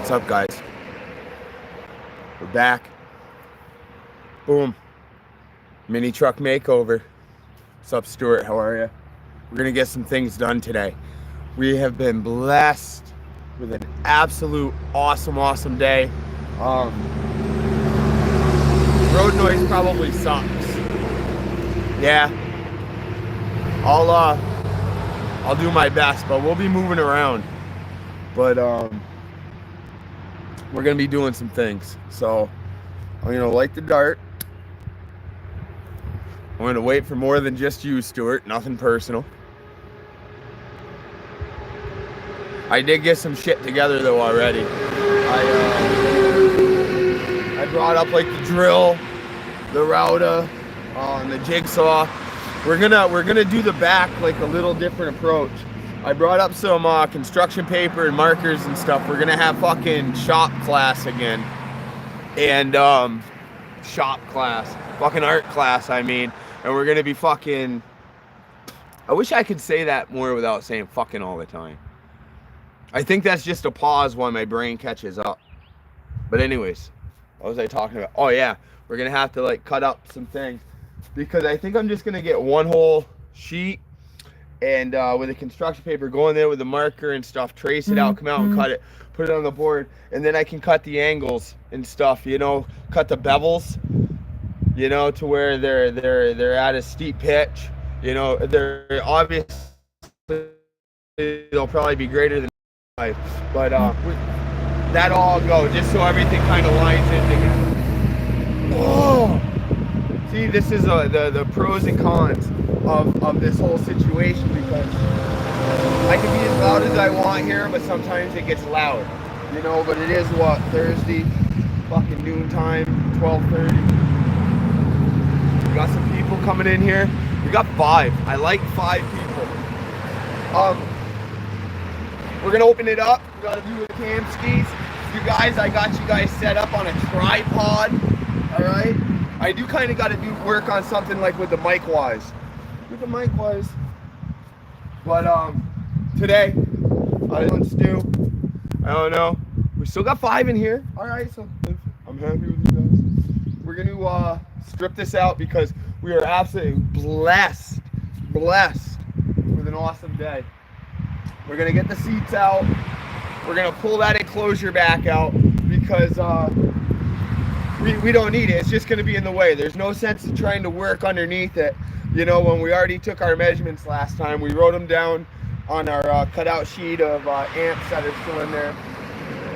What's up, guys? We're back. Boom. Mini truck makeover. What's up, Stuart? How are you? We're gonna get some things done today. We have been blessed with an absolute awesome day. Road noise probably sucks. Yeah. I'll do my best, but we'll be moving around. But we're gonna be doing some things. So I'm gonna light the dart. I'm gonna wait for more than just you, Stuart. Nothing personal. I did get some shit together though already. I brought up like the drill, the router, the jigsaw. We're gonna do the back like a little different approach. I brought up some construction paper and markers and stuff. We're gonna have fucking shop class again, and fucking art class. I mean, and we're gonna be fucking. I wish I could say that more without saying fucking all the time. I think that's just a pause while my brain catches up. But anyways, what was I talking about? Oh yeah, we're gonna have to like cut up some things because I think I'm just gonna get one whole sheet and with a construction paper, go in there with a marker and stuff, trace it out, come out and cut it, put it on the board, and then I can cut the angles and stuff, you know, cut the bevels, you know, to where they're at a steep pitch, you know, they're obviously they'll probably be greater than 5, but that all go just so everything kind of lines in together. Oh, see, this is the pros and cons of this whole situation, because I can be as loud as I want here, but sometimes it gets loud, you know. But it is what, Thursday, fucking noontime, 12:30. We got some people coming in here. We got 5. I like 5 people. We're gonna open it up. We got a view of cam skis. You guys, I got you guys set up on a tripod. All right. I do kind of got to do work on something like with the mic wise. But today, I don't know. We still got 5 in here. All right, so I'm happy with you guys. We're gonna strip this out because we are absolutely blessed with an awesome day. We're gonna get the seats out. We're gonna pull that enclosure back out because we don't need it. It's just gonna be in the way. There's no sense in trying to work underneath it. You know, when we already took our measurements last time, we wrote them down on our cutout sheet of amps that are still in there.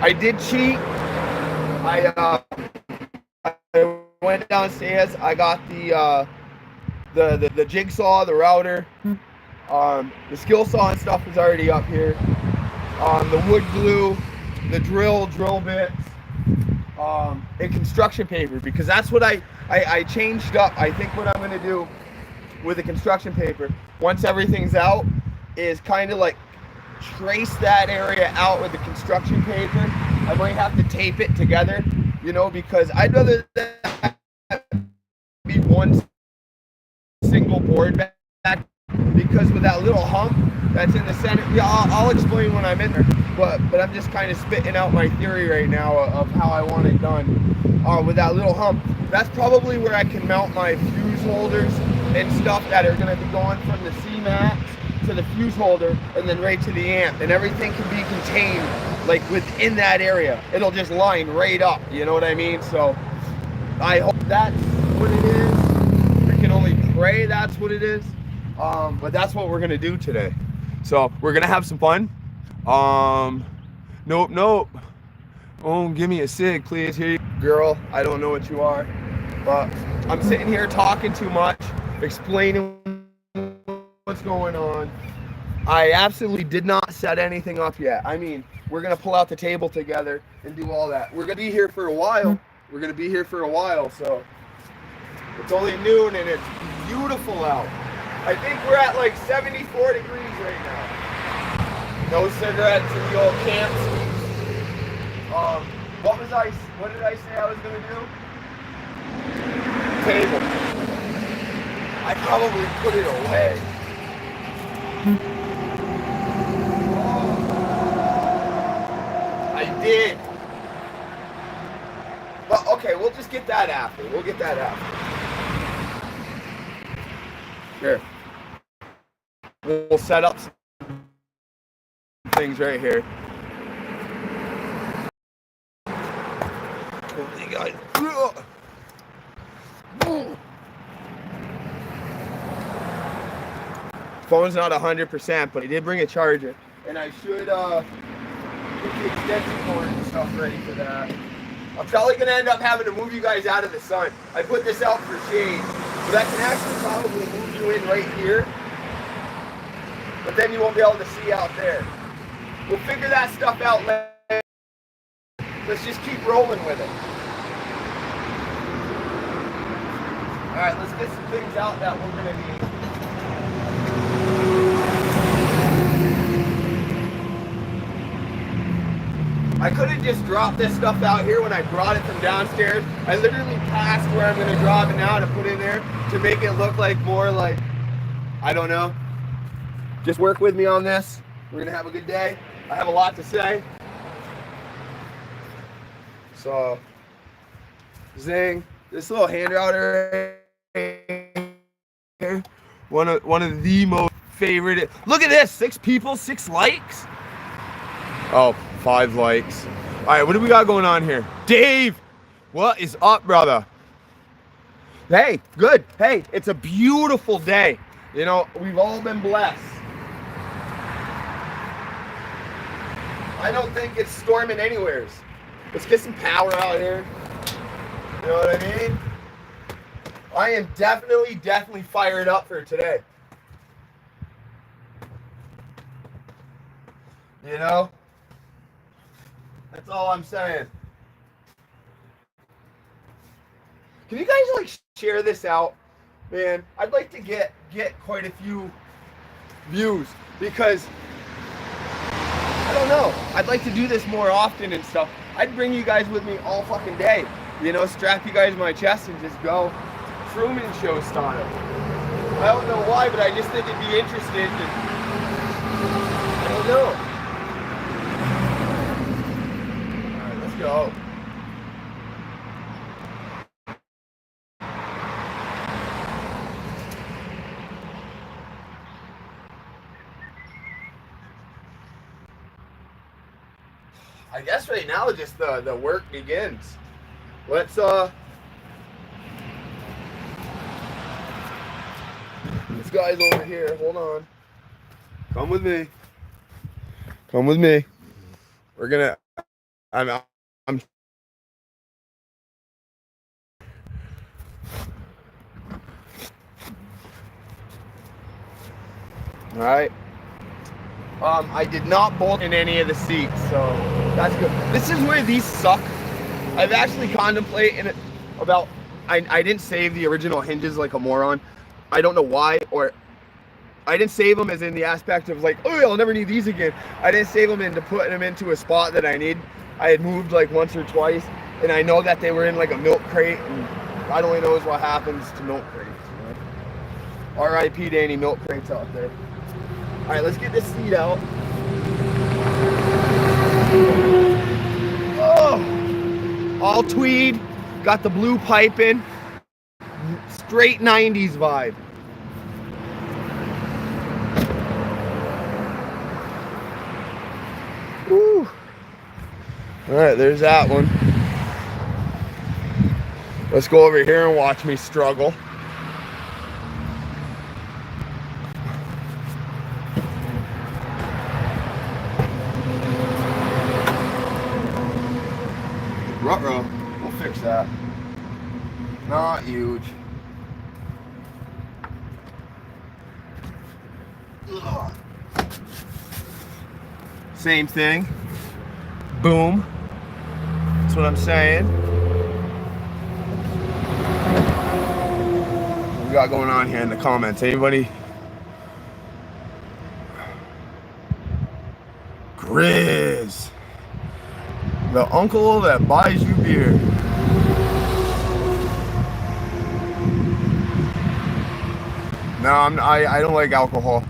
I did cheat. I went downstairs. I got the jigsaw, the router, the skill saw and stuff is already up here. The wood glue, the drill bits, and construction paper, because that's what I changed up. I think what I'm gonna do with the construction paper, once everything's out, is kind of like trace that area out with the construction paper. I might have to tape it together, you know, because I'd rather that be one single board back, because with that little hump that's in the center, yeah, I'll explain when I'm in there, but I'm just kind of spitting out my theory right now of how I want it done. With that little hump, that's probably where I can mount my fuse holders and stuff that are going to be going from the C-Max to the fuse holder and then right to the amp, and everything can be contained like within that area. It'll just line right up, you know what I mean? So I hope that's what it is. We can only pray that's what it is, but that's what we're going to do today. So we're going to have some fun. Nope. Oh, give me a cig, please. Here, girl, I don't know what you are, but I'm sitting here talking too much, explaining what's going on. I absolutely did not set anything up yet. I mean, we're gonna pull out the table together and do all that. We're gonna be here for a while. So it's only noon and it's beautiful out. I think we're at like 74 degrees right now. No cigarettes in the old camp skis. What did I say I was gonna do? Table. I probably put it away. Oh. I did. that after. We'll get that after. Here. We'll set up some things right here. Holy God. Phone's not 100%, but I did bring a charger. And I should get the extension cord and stuff ready for that. I'm probably going to end up having to move you guys out of the sun. I put this out for shade, but I can actually probably move you in right here. But then you won't be able to see out there. We'll figure that stuff out later. Let's just keep rolling with it. Alright, let's get some things out that we're going to need. I could have just dropped this stuff out here when I brought it from downstairs. I literally passed where I'm going to drop it now to put in there to make it look like more like, I don't know. Just work with me on this. We're going to have a good day. I have a lot to say. So, zing. This little handout right here. One of the most favorite. Look at this. 6 people, 6 likes. Oh, 5 likes. All right, what do we got going on here? Dave, what is up, brother? Hey, good. Hey, it's a beautiful day. You know, we've all been blessed. I don't think it's storming anywheres. Let's get some power out here. You know what I mean? I am definitely fired up for today. You know? That's all I'm saying. Can you guys like share this out? Man, I'd like to get quite a few views because I don't know. I'd like to do this more often and stuff. I'd bring you guys with me all fucking day. You know, strap you guys to my chest and just go Truman Show style. I don't know why, but I just think it'd be interesting. I don't know. Alright, let's go. I guess right now just the work begins. Let's this guy's over here. Hold on. Come with me. Come with me. We're gonna I'm all right. I did not bolt in any of the seats, so that's good. This is where these suck. I've actually contemplated about, I didn't save the original hinges like a moron. I don't know why, or I didn't save them as in the aspect of like, oh, I'll never need these again. I didn't save them into putting them into a spot that I need. I had moved like once or twice, and I know that they were in like a milk crate, and God only knows what happens to milk crates. You know? R.I.P. to any milk crates out there. All right, let's get this seat out. Oh, all tweed, got the blue piping, straight 90s vibe. Woo. All right, there's that one. Let's go over here and watch me struggle. Ruh-roh, we'll fix that. Not huge. Ugh. Same thing. Boom. That's what I'm saying. What we got going on here in the comments? Anybody? Grizz. The uncle that buys you beer. No, I don't like alcohol.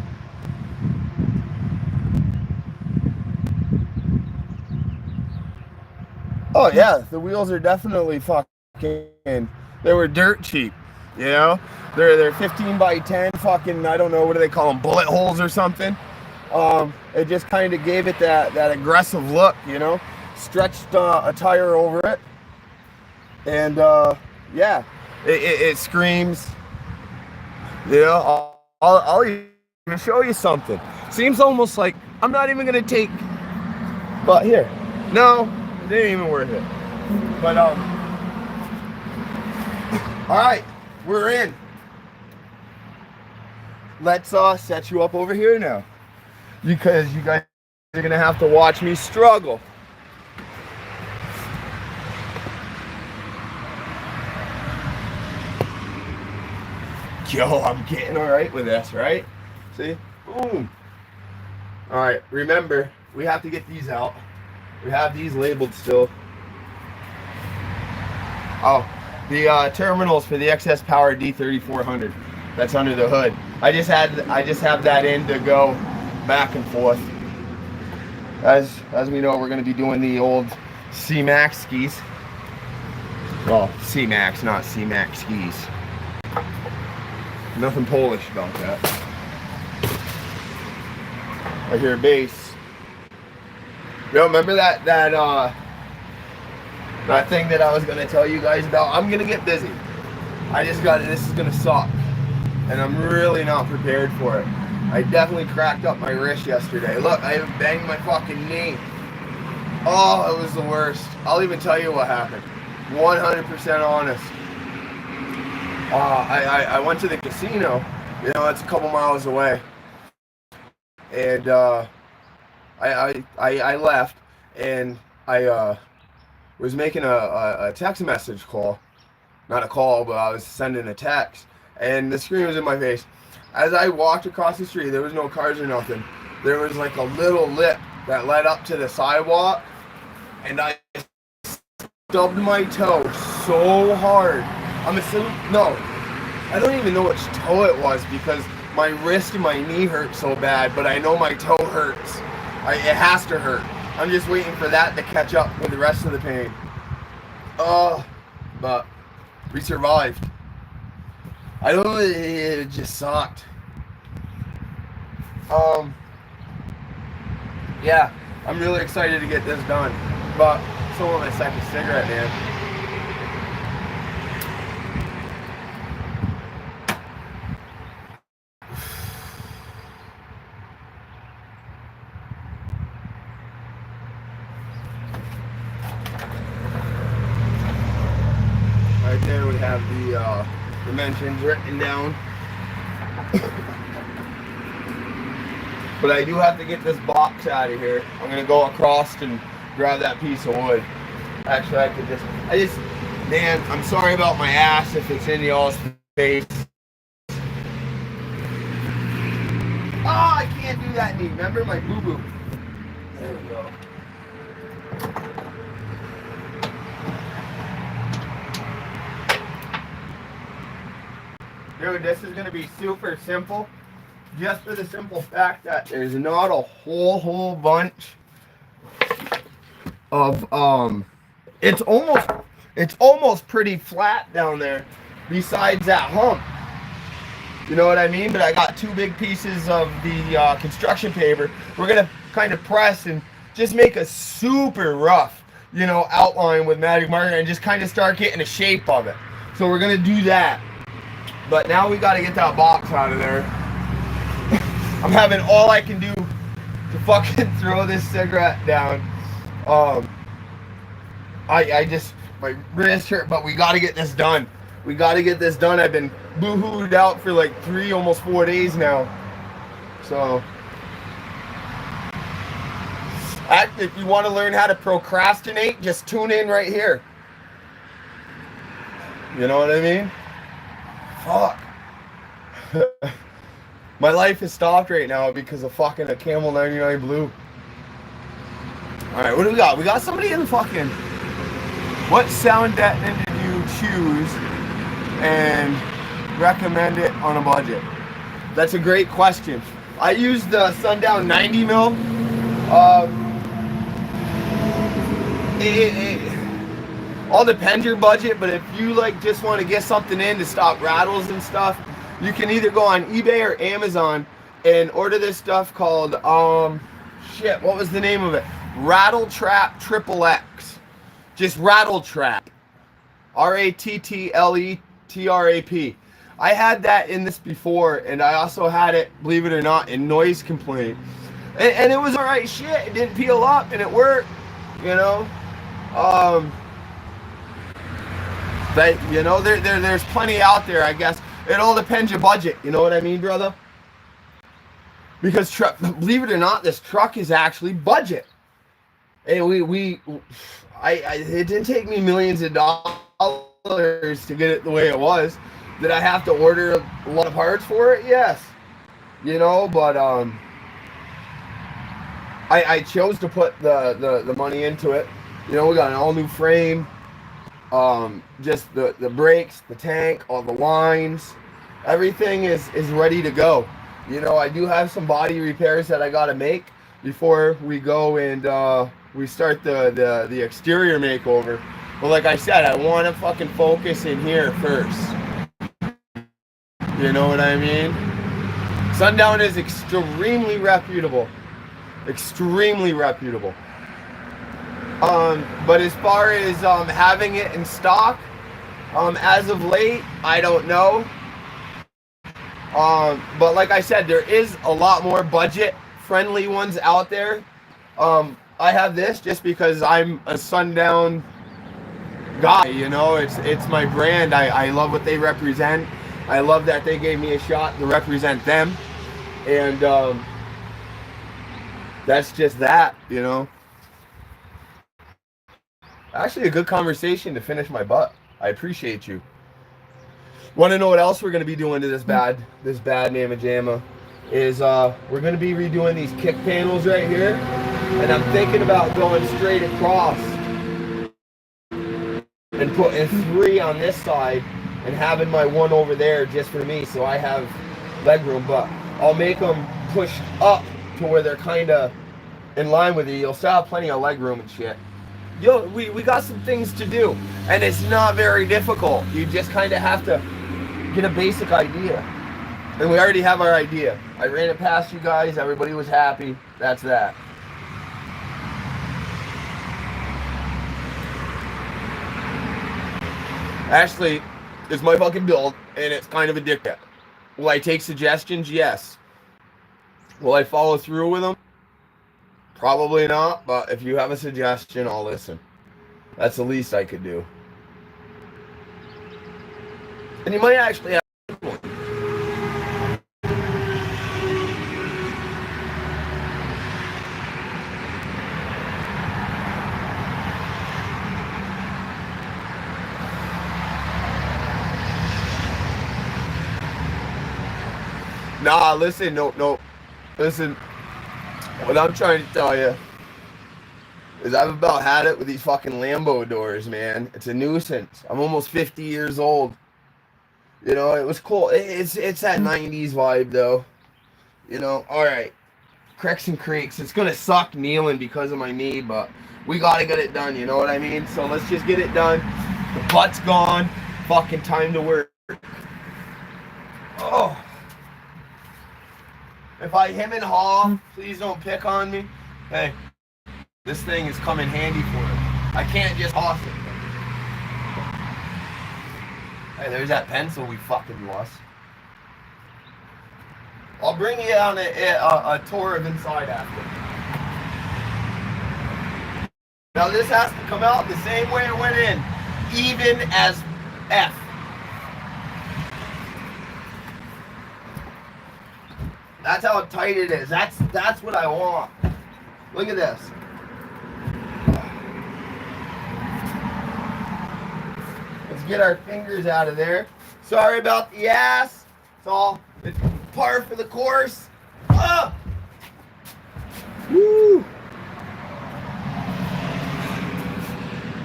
Oh yeah, the wheels are definitely fucking they were dirt cheap, you know? They're 15 by 10 fucking, I don't know, what do they call them, bullet holes or something. It just kind of gave it that aggressive look, you know? Stretched a tire over it. And yeah, it screams, you know, I'll even show you something. Seems almost like I'm not even gonna take, but here, no, it ain't even worth it. But all right, we're in. Let's set you up over here now, because you guys are gonna have to watch me struggle. Yo, I'm getting all right with this, right? See? Boom. All right, remember, we have to get these out. We have these labeled still. Oh, the terminals for the excess power D3400. That's under the hood. I just have that in to go back and forth. As we know, we're going to be doing the old C-Max skis. Well, C-Max, not C-Max skis. Nothing Polish about that. I hear bass. Yo, remember that thing that I was gonna tell you guys about? I'm gonna get busy. This is gonna suck. And I'm really not prepared for it. I definitely cracked up my wrist yesterday. Look, I even banged my fucking knee. Oh, it was the worst. I'll even tell you what happened. 100% honest. I went to the casino, you know, it's a couple miles away, and I left, and I was making a text message call, not a call, but I was sending a text, and the screen was in my face. As I walked across the street, there was no cars or nothing. There was like a little lip that led up to the sidewalk, and I stubbed my toe so hard. I'm assuming, no, I don't even know which toe it was, because my wrist and my knee hurt so bad, but I know my toe hurts. It has to hurt. I'm just waiting for that to catch up with the rest of the pain. But we survived. I don't know, it just sucked. Yeah, I'm really excited to get this done, but I still want my second cigarette, man. Right there we have the dimensions written down. But I do have to get this box out of here. I'm gonna go across and grab that piece of wood. Actually, I just, man, I'm sorry about my ass if it's in y'all's face. Oh, I can't do that knee. Remember my boo-boo? There we go. Dude, this is going to be super simple, just for the simple fact that there's not a whole bunch of, it's almost pretty flat down there besides that hump. You know what I mean? But I got two big pieces of the construction paper. We're going to kind of press and just make a super rough, you know, outline with magic marker and just kind of start getting a shape of it. So we're going to do that. But now we got to get that box out of there. I'm having all I can do to fucking throw this cigarette down. My wrist hurt, but we got to get this done. We got to get this done. I've been boo-hooed out for like 3, almost 4 days now. So, if you want to learn how to procrastinate, just tune in right here. You know what I mean? Fuck. My life has stopped right now because of fucking a Camel 99 Blue. Alright, what do we got? We got somebody in the fucking... What sound deadener did you choose and recommend it on a budget? That's a great question. I used the Sundown 90 mil. all depends your budget, but if you like just want to get something in to stop rattles and stuff, you can either go on eBay or Amazon and order this stuff called, shit, what was the name of it? Rattle Trap Triple X. Just Rattle Trap. RATTLETRAP. I had that in this before, and I also had it, believe it or not, in noise complaint. And it was alright shit. It didn't peel up, and it worked, you know. But, you know, there's plenty out there, I guess. It all depends your budget, you know what I mean, brother? Because, believe it or not, this truck is actually budget. And it didn't take me millions of dollars to get it the way it was. Did I have to order a lot of parts for it? Yes. You know, but I chose to put the money into it. You know, we got an all new frame. Just the brakes, the tank, all the lines, everything is ready to go. You know, I do have some body repairs that I gotta make before we go and we start the exterior makeover. But like I said, I want to fucking focus in here first. You know what I mean? Sundown is extremely reputable. Extremely reputable. But as far as having it in stock, as of late, I don't know. But like I said, there is a lot more budget-friendly ones out there. I have this just because I'm a Sundown guy, you know. It's my brand. I love what they represent. I love that they gave me a shot to represent them. And that's just that, you know. Actually, a good conversation to finish my butt. I appreciate you. Want to know what else we're going to be doing to this bad mamma jamma? Is we're going to be redoing these kick panels right here, and I'm thinking about going straight across and putting 3 on this side and having my one over there just for me, so I have leg room. But I'll make them pushed up to where they're kind of in line with you. You'll still have plenty of leg room and shit. Yo, we got some things to do, and it's not very difficult. You just kind of have to get a basic idea, and we already have our idea. I ran it past you guys. Everybody was happy. That's that. Actually, it's my fucking build, and it's kind of a dickhead. Will I take suggestions? Yes. Will I follow through with them? Probably not, but if you have a suggestion, I'll listen. That's the least I could do. And you might actually have one. Nah, listen, no. Listen. What I'm trying to tell you is I've about had it with these fucking Lambo doors, man. It's a nuisance. I'm almost 50 years old. You know, it was cool. It's that 90s vibe, though. You know, all right. Cricks and creeks. It's going to suck kneeling because of my knee, but we got to get it done, you know what I mean? So let's just get it done. The butt's gone. Fucking time to work. Oh. If I hem and haw, please don't pick on me. Hey, this thing is coming handy for it. I can't just toss it. Hey, there's that pencil we fucking lost. I'll bring you on a tour of inside after. Now this has to come out the same way it went in, even as F. That's how tight it is. That's what I want. Look at this. Let's get our fingers out of there. Sorry about the ass. It's par for the course. Ah! Woo!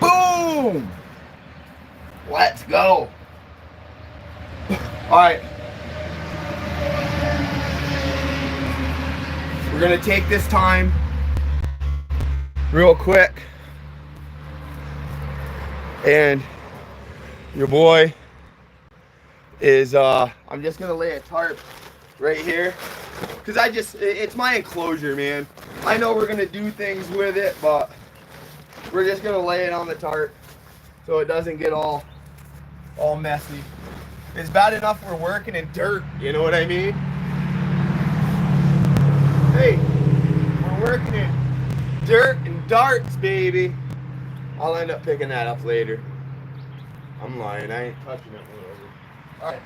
Boom! Let's go. All right. We're gonna take this time real quick And your boy is, I'm just gonna lay a tarp right here. Cause it's my enclosure, man. I know we're gonna do things with it, but we're just gonna lay it on the tarp so it doesn't get all messy. It's bad enough we're working in dirt, you know what I mean? Hey, we're working in dirt and darts, baby. I'll end up picking that up later. I'm lying, I ain't touching it. All right.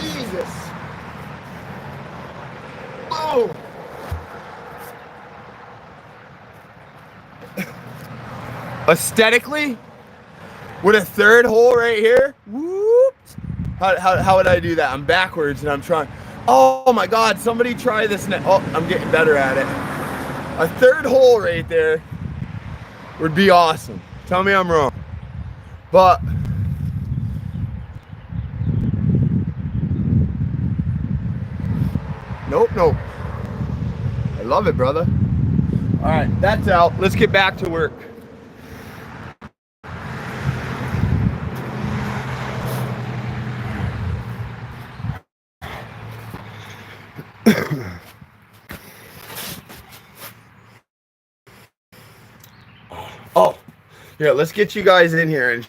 Jesus. Oh. Aesthetically, with a third hole right here, whoops. How would I do that? I'm backwards and I'm trying. Oh my God, somebody try this net. Oh, I'm getting better at it. A third hole right there would be awesome. Tell me I'm wrong. But nope. I love it, brother. All right, that's out. Let's get back to work. Oh, yeah, let's get you guys in here and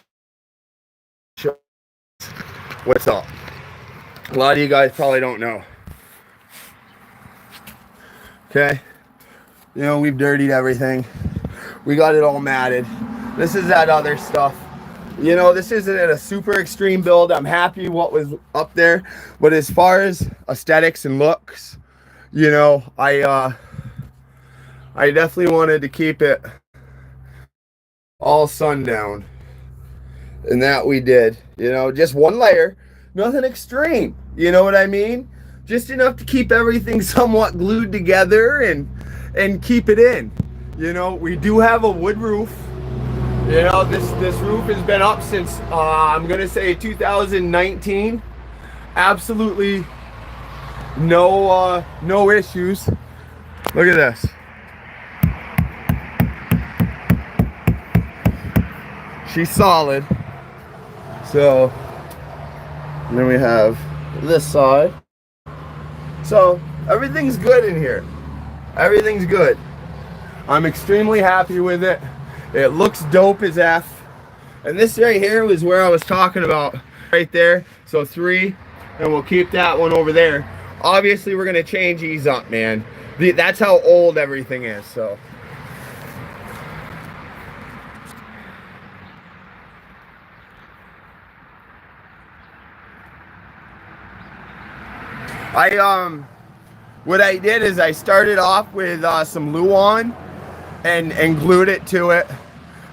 show what's up. A lot of you guys probably don't know. Okay, you know, we've dirtied everything. We got it all matted. This is that other stuff. You know, this isn't a super extreme build. I'm happy what was up there. But as far as aesthetics and looks, you know, I definitely wanted to keep it all sundown. And that we did. You know, just one layer. Nothing extreme. You know what I mean? Just enough to keep everything somewhat glued together and keep it in. You know, we do have a wood roof. You know, this roof has been up since I'm gonna say 2019. Absolutely no issues. Look at this. She's solid. So then we have this side. So everything's good in here. Everything's good. I'm extremely happy with it. It looks dope as F. And this right here was where I was talking about right there. So 3, and we'll keep that one over there. Obviously, we're gonna change these up, man. That's how old everything is, so. What I did is I started off with some Luan and glued it to it.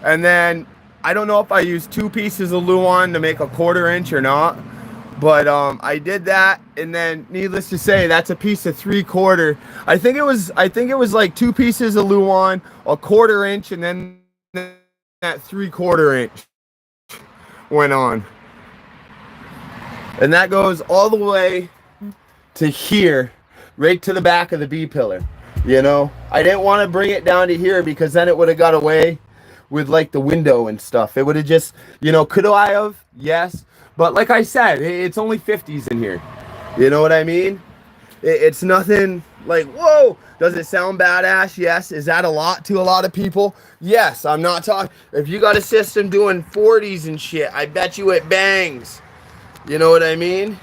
And then, I don't know if I used 2 pieces of Luan to make a 1/4 inch or not. But I did that, and then needless to say, that's a piece of 3/4. I think it was like 2 pieces of Luan, a 1/4 inch, and then that 3/4 inch went on. And that goes all the way to here, right to the back of the B pillar. You know, I didn't want to bring it down to here because then it would have got away with like the window and stuff. It would have just, you know, could I have? Yes. But like I said, it's only 50s in here. You know what I mean? It's nothing like, whoa, does it sound badass? Yes. Is that a lot to a lot of people? Yes. I'm not talking, if you got a system doing 40s and shit, I bet you it bangs. You know what I mean?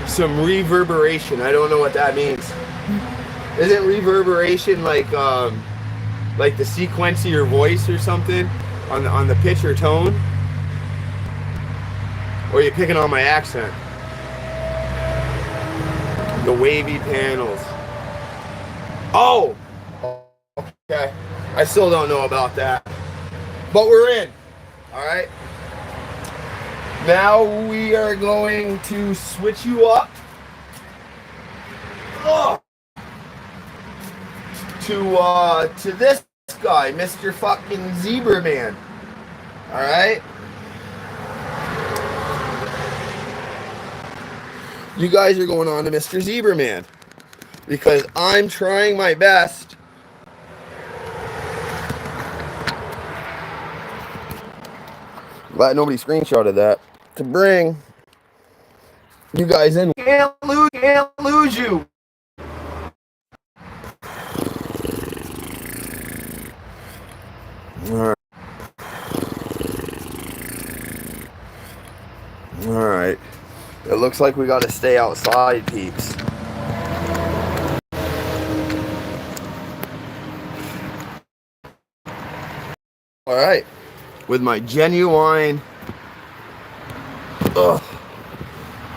Some reverberation. I don't know what that means. Isn't reverberation like the sequence of your voice or something on the pitch or tone? Or are you picking on my accent? The wavy panels. Oh! Okay. I still don't know about that. But we're in. Alright? Now we are going to switch you up. To this guy, Mr. fucking Zebra Man. Alright? You guys are going on to Mr. Zebra Man. Because I'm trying my best. Glad nobody screenshotted that. To bring you guys in. Can't lose you. Alright. Alright. It looks like we gotta stay outside, peeps. Alright. With my genuine. Ugh.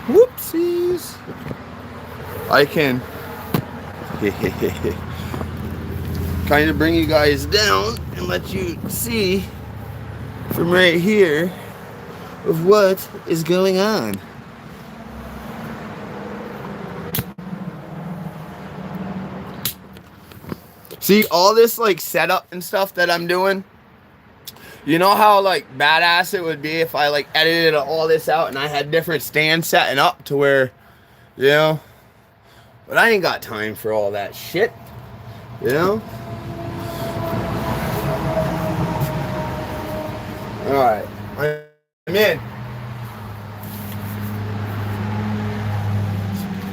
Whoopsies. I can kind of bring you guys down and let you see from right here of what is going on. See all this like setup and stuff that I'm doing? You know how like badass it would be if I like edited all this out and I had different stands setting up to where, you know, but I ain't got time for all that shit, you know? Alright, I'm in.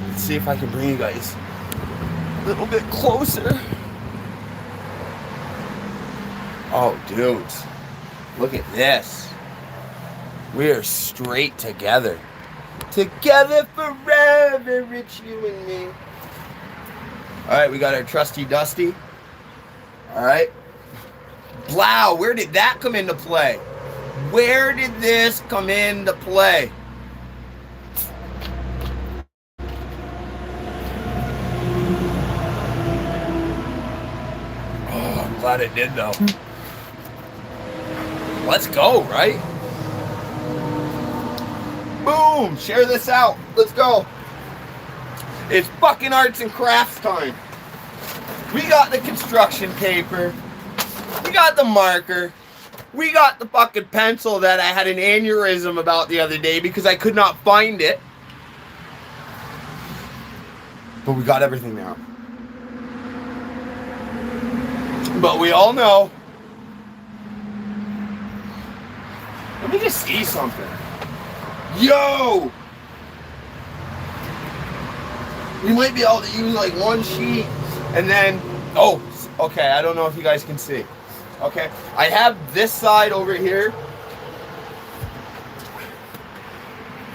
Let's see if I can bring you guys a little bit closer. Oh, dudes. Look at this. We are straight together. Together forever, it's you and me. Alright, we got our trusty Dusty. Alright. Wow, where did that come into play? Where did this come into play? Oh, I'm glad it did though. Let's go, right? Boom! Share this out. Let's go. It's fucking arts and crafts time. We got the construction paper. We got the marker. We got the fucking pencil that I had an aneurysm about the other day because I could not find it. But we got everything now. But we all know. Let me just see something. Yo! We might be able to use like one sheet and then, oh, okay, I don't know if you guys can see. Okay, I have this side over here.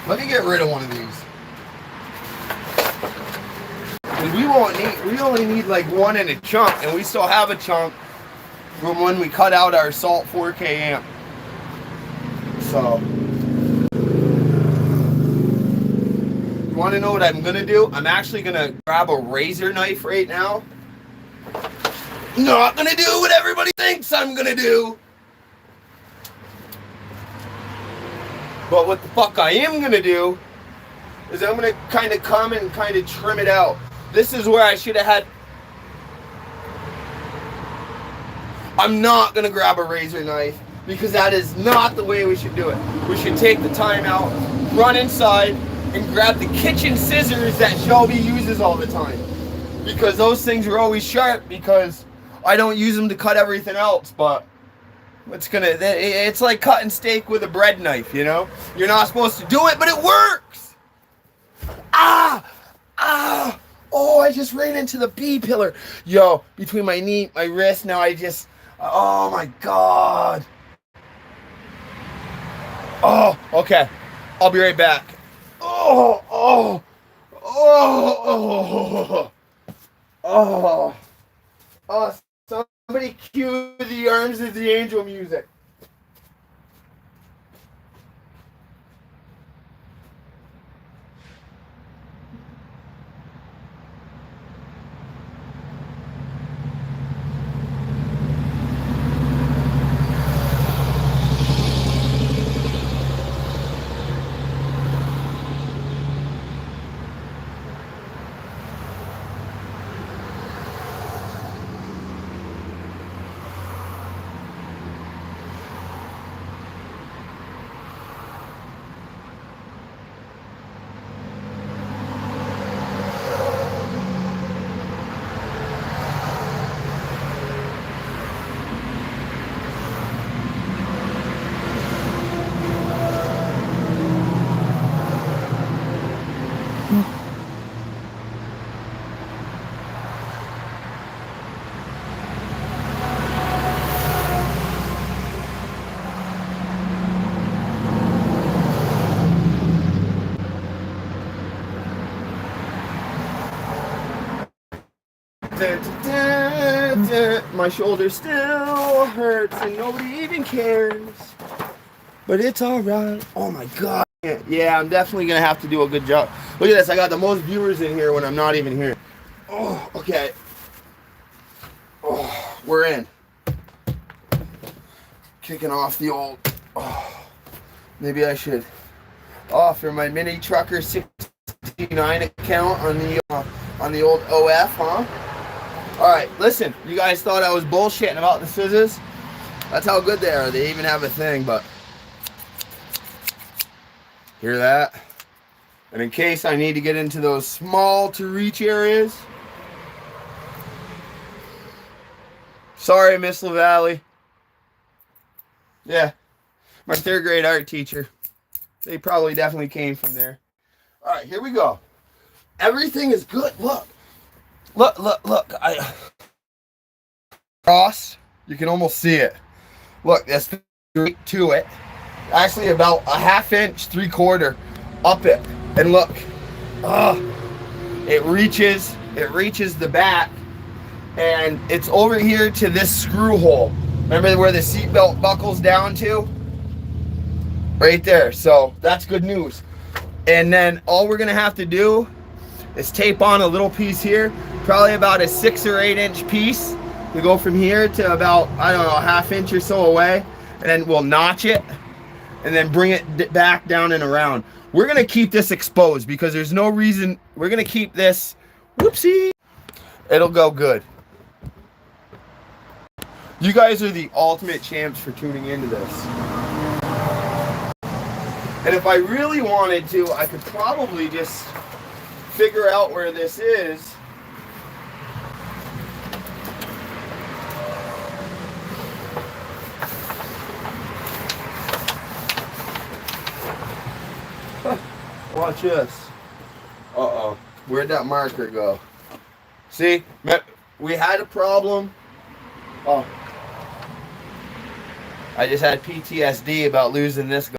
Let me get rid of one of these. We only need like one in a chunk, and we still have a chunk from when we cut out our Salt 4K amp. So, you want to know what I'm going to do? I'm actually going to grab a razor knife right now. Not going to do what everybody thinks I'm going to do. But what the fuck I am going to do is I'm going to kind of come and kind of trim it out. This is where I should have had... I'm not going to grab a razor knife. Because that is not the way we should do it. We should take the time out, run inside, and grab the kitchen scissors that Shelby uses all the time. Because those things are always sharp because I don't use them to cut everything else, but it's like cutting steak with a bread knife, you know? You're not supposed to do it, but it works! Ah! Ah! Oh, I just ran into the B pillar. Yo, between my knee, my wrist, now I just... Oh my God. Oh, okay. I'll be right back. Oh, oh, oh, oh, oh. Somebody cue the Arms of the Angel music. My shoulder still hurts and nobody even cares. But it's alright. Oh my god. Yeah, I'm definitely gonna have to do a good job. Look at this, I got the most viewers in here when I'm not even here. Oh, okay. Oh, we're in. Kicking off the old. Oh, maybe I should offer my Mini Trucker 69 account on the old OF, huh? Alright, listen, you guys thought I was bullshitting about the scissors? That's how good they are. They even have a thing, but hear that? And in case I need to get into those small to reach areas. Sorry, Miss LaValle. Yeah, my 3rd grade art teacher. They probably definitely came from there. Alright, here we go. Everything is good. Look. Look. Cross. You can almost see it. Look, that's straight to it. Actually about a 1/2 inch, 3/4 up it. And look. It reaches the back. And it's over here to this screw hole. Remember where the seatbelt buckles down to? Right there. So that's good news. And then all we're gonna have to do is tape on a little piece here, probably about a 6 or 8 inch piece. We go from here to about, I don't know, a 1/2 inch or so away, and then we'll notch it and then bring it back down and around. We're gonna keep this exposed because there's no reason. We're gonna keep this, whoopsie, it'll go good. You guys are the ultimate champs for tuning into this. And if I really wanted to, I could probably just figure out where this is. Watch this. Uh-oh. Where'd that marker go? See? We had a problem. Oh. I just had PTSD about losing this guy.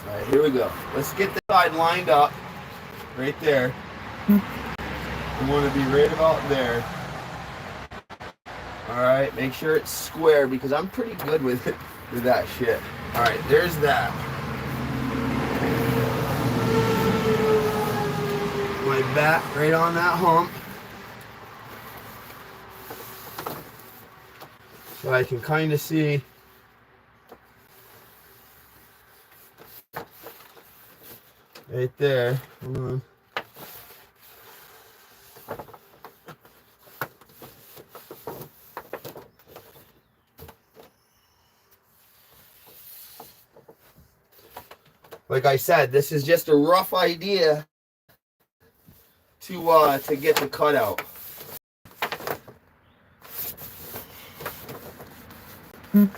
Alright, here we go. Let's get the side lined up. Right there. We want to be right about there. Alright, make sure it's square because I'm pretty good with it, with that shit. Alright, there's that. My back right on that hump. So I can kind of see right there. Hold on. Like I said, this is just a rough idea to get the cutout. I'm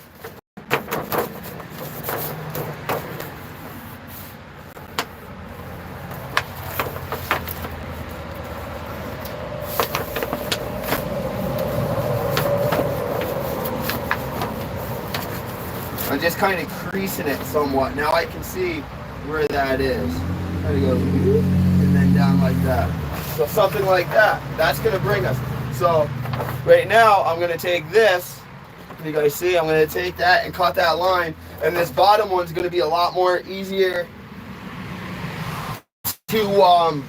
just kind of creasing it somewhat. Now I can see where that is. Kind of goes and then down like that. So something like that. That's going to bring us. So right now I'm going to take this. You guys see, I'm going to take that and cut that line. And this bottom one's going to be a lot more easier to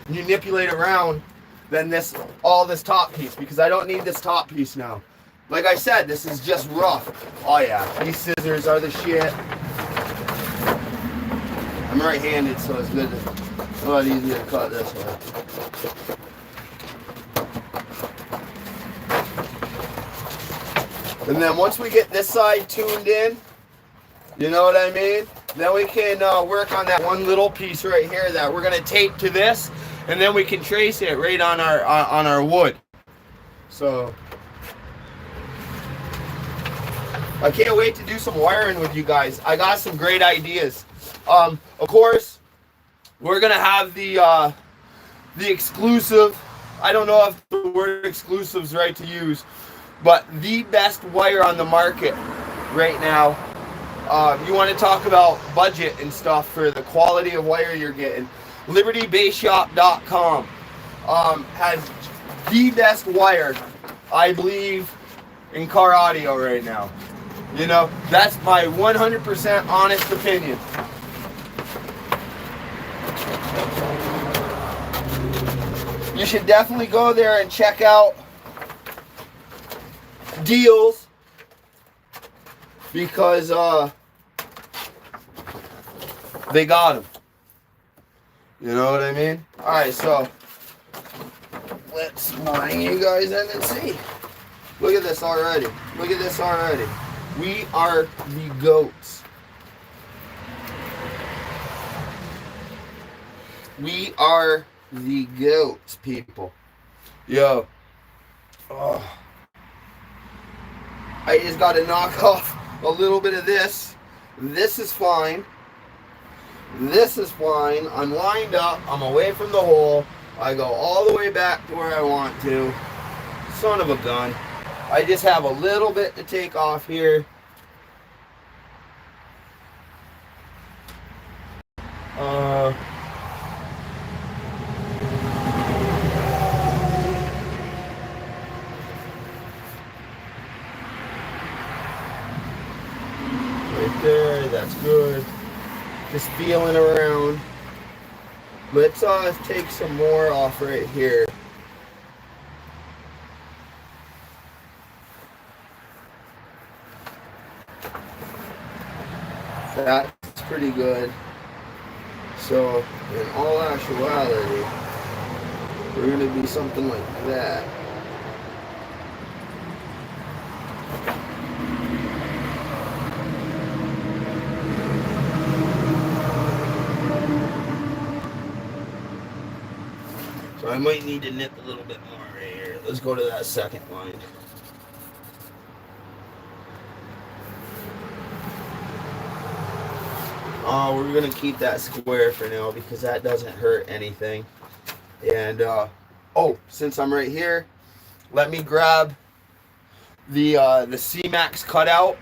manipulate around than this, all this top piece, because I don't need this top piece now. Like I said, this is just rough. Oh yeah, these scissors are the shit. I'm right-handed, so it's good. It's a lot easier to cut this way. And then once we get this side tuned in, you know what I mean? Then we can work on that one little piece right here that we're gonna tape to this, and then we can trace it right on our wood. So I can't wait to do some wiring with you guys. I got some great ideas. Of course, we're gonna have the exclusive. I don't know if the word exclusive is right to use, but the best wire on the market right now. You want to talk about budget and stuff for the quality of wire you're getting. LibertyBaseShop.com. has the best wire, I believe, in car audio right now. You know, that's my 100% honest opinion. You should definitely go there and check out deals, because they got them. You know what I mean? Alright, so let's bring you guys in and see. Look at this already. Look at this already. We are the goats. We are the goats, people. Yo. Oh. I just got to knock off a little bit of this. This is fine. This is fine. I'm lined up. I'm away from the hole. I go all the way back to where I want to. Son of a gun. I just have a little bit to take off here. Right there, that's good. Just feeling around. Let's take some more off right here. That's pretty good. So, in all actuality, we're going to do something like that. So I might need to nip a little bit more right here. Let's go to that second line. We're going to keep that square for now because that doesn't hurt anything. And, oh, since I'm right here, let me grab the C-Max cutout.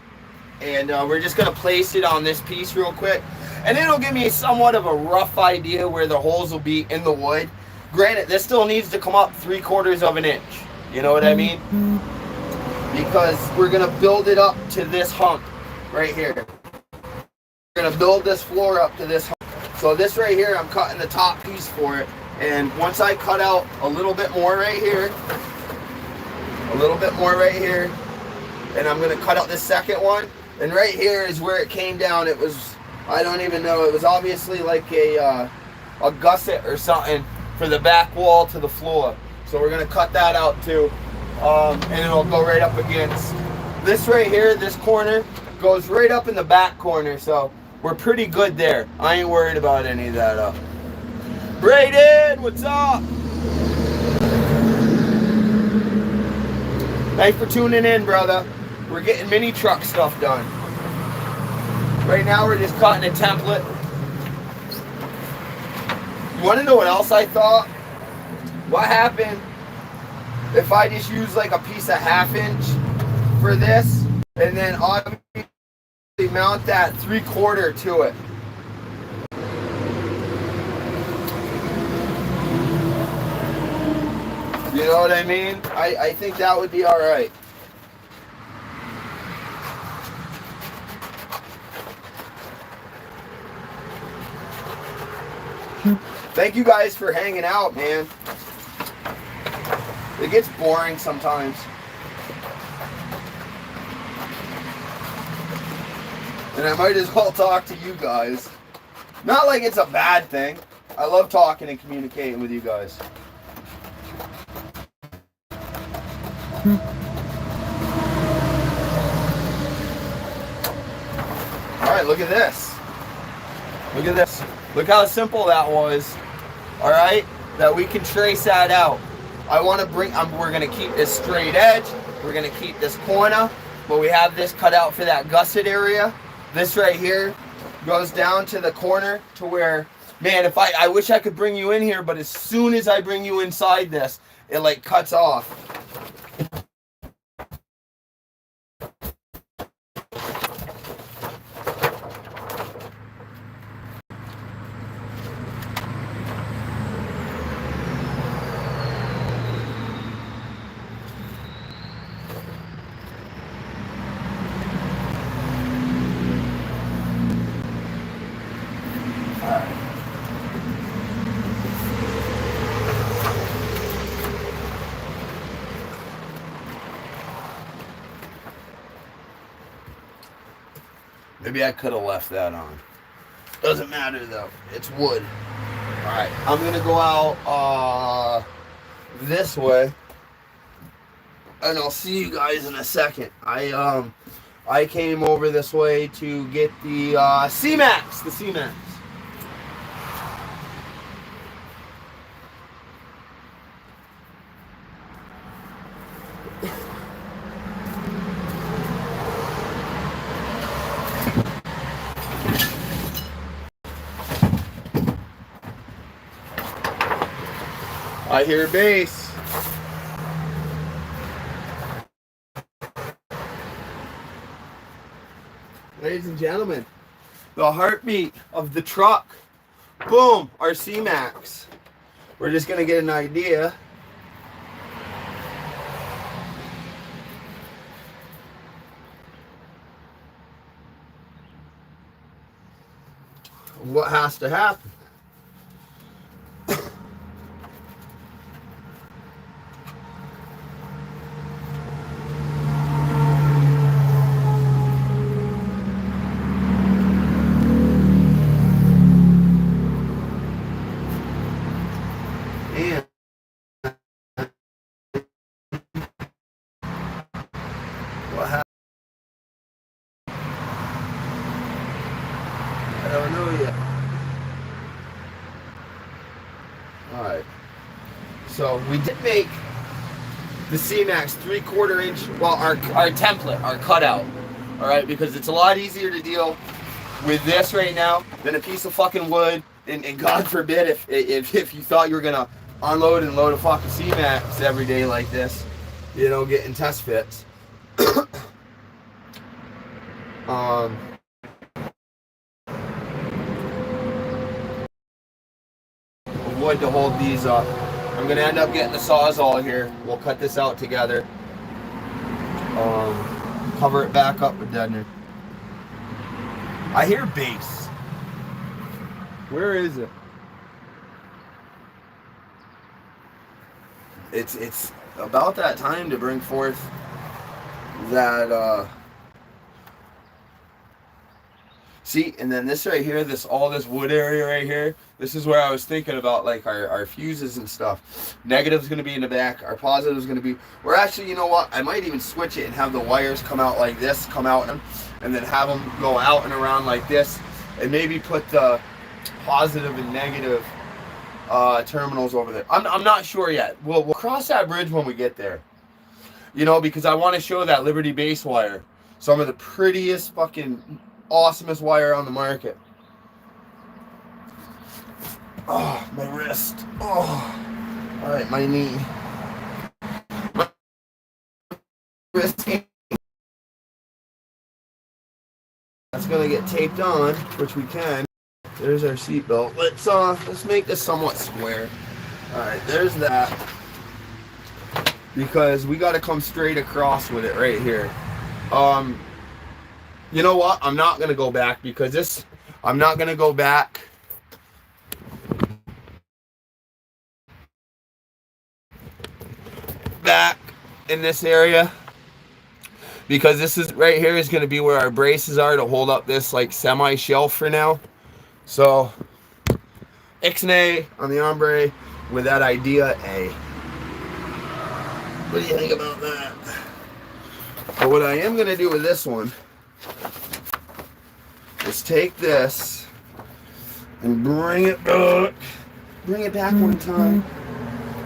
And we're just going to place it on this piece real quick. And it'll give me somewhat of a rough idea where the holes will be in the wood. Granted, this still needs to come up 3/4 of an inch. You know what I mean? Because we're going to build it up to this hump right here. We're going to build this floor up to this hump. So this right here, I'm cutting the top piece for it. And once I cut out a little bit more right here, a little bit more right here, and I'm going to cut out this second one. And right here is where it came down. It was, I don't even know, it was obviously like a gusset or something for the back wall to the floor. So we're going to cut that out too. And it'll go right up against this right here. This corner goes right up in the back corner. So we're pretty good there. I ain't worried about any of that. Braden, what's up? Thanks for tuning in, brother. We're getting mini truck stuff done. Right now we're just cutting a template. You want to know what else I thought? What happened if I just use like a piece of 1/2 inch for this and then obviously mount that 3/4 to it? You know what I mean? I think that would be alright. Thank you guys for hanging out, man. It gets boring sometimes. And I might as well talk to you guys. Not like it's a bad thing. I love talking and communicating with you guys. Alright, look at this. Look at this. Look how simple that was. Alright? That we can trace that out. I want to bring, we're going to keep this straight edge. We're going to keep this corner. But we have this cut out for that gusset area. This right here goes down to the corner to where, man, I wish I could bring you in here, but as soon as I bring you inside this, it like cuts off. Maybe I could have left that on. Doesn't matter though. It's wood. Alright, I'm gonna go out this way. And I'll see you guys in a second. I came over this way to get the C-Max. The C-Max. I hear bass. Ladies and gentlemen, the heartbeat of the truck. Boom, our C-Max. We're just gonna get an idea. What has to happen? I don't know yet. Alright. So we did make the C-Max 3/4 inch, well, our template, our cutout. Alright, because it's a lot easier to deal with this right now than a piece of fucking wood. And God forbid if you thought you were gonna unload and load a fucking C-Max every day like this, you know, getting test fits. Wood to hold these up. I'm gonna end up getting the Sawzall here. We'll cut this out together. Cover it back up with deadener. I hear bass. Where is it? It's about that time to bring forth that see, and then this right here, all this wood area right here, this is where I was thinking about like our fuses and stuff. Negative's gonna be in the back, our positive's gonna be, we're actually, you know what, I might even switch it and have the wires come out like this, come out and then have them go out and around like this, and maybe put the positive and negative terminals over there. I'm not sure yet. We'll cross that bridge when we get there. You know, because I want to show that Liberty base wire. Some of the prettiest fucking awesomest wire on the market. Oh, my wrist. Oh. Alright, my knee. My wrist. That's gonna get taped on, which we can. There's our seatbelt. Let's make this somewhat square. Alright, there's that. Because we gotta come straight across with it right here. You know what? I'm not going to go back because this, I'm not going to go back. Back in this area. Because this is, right here is going to be where our braces are to hold up this like semi-shelf for now. So, Ixnay on the ombre with that idea A. What do you think about that? But what I am going to do with this one is take this and bring it back. Bring it back one time.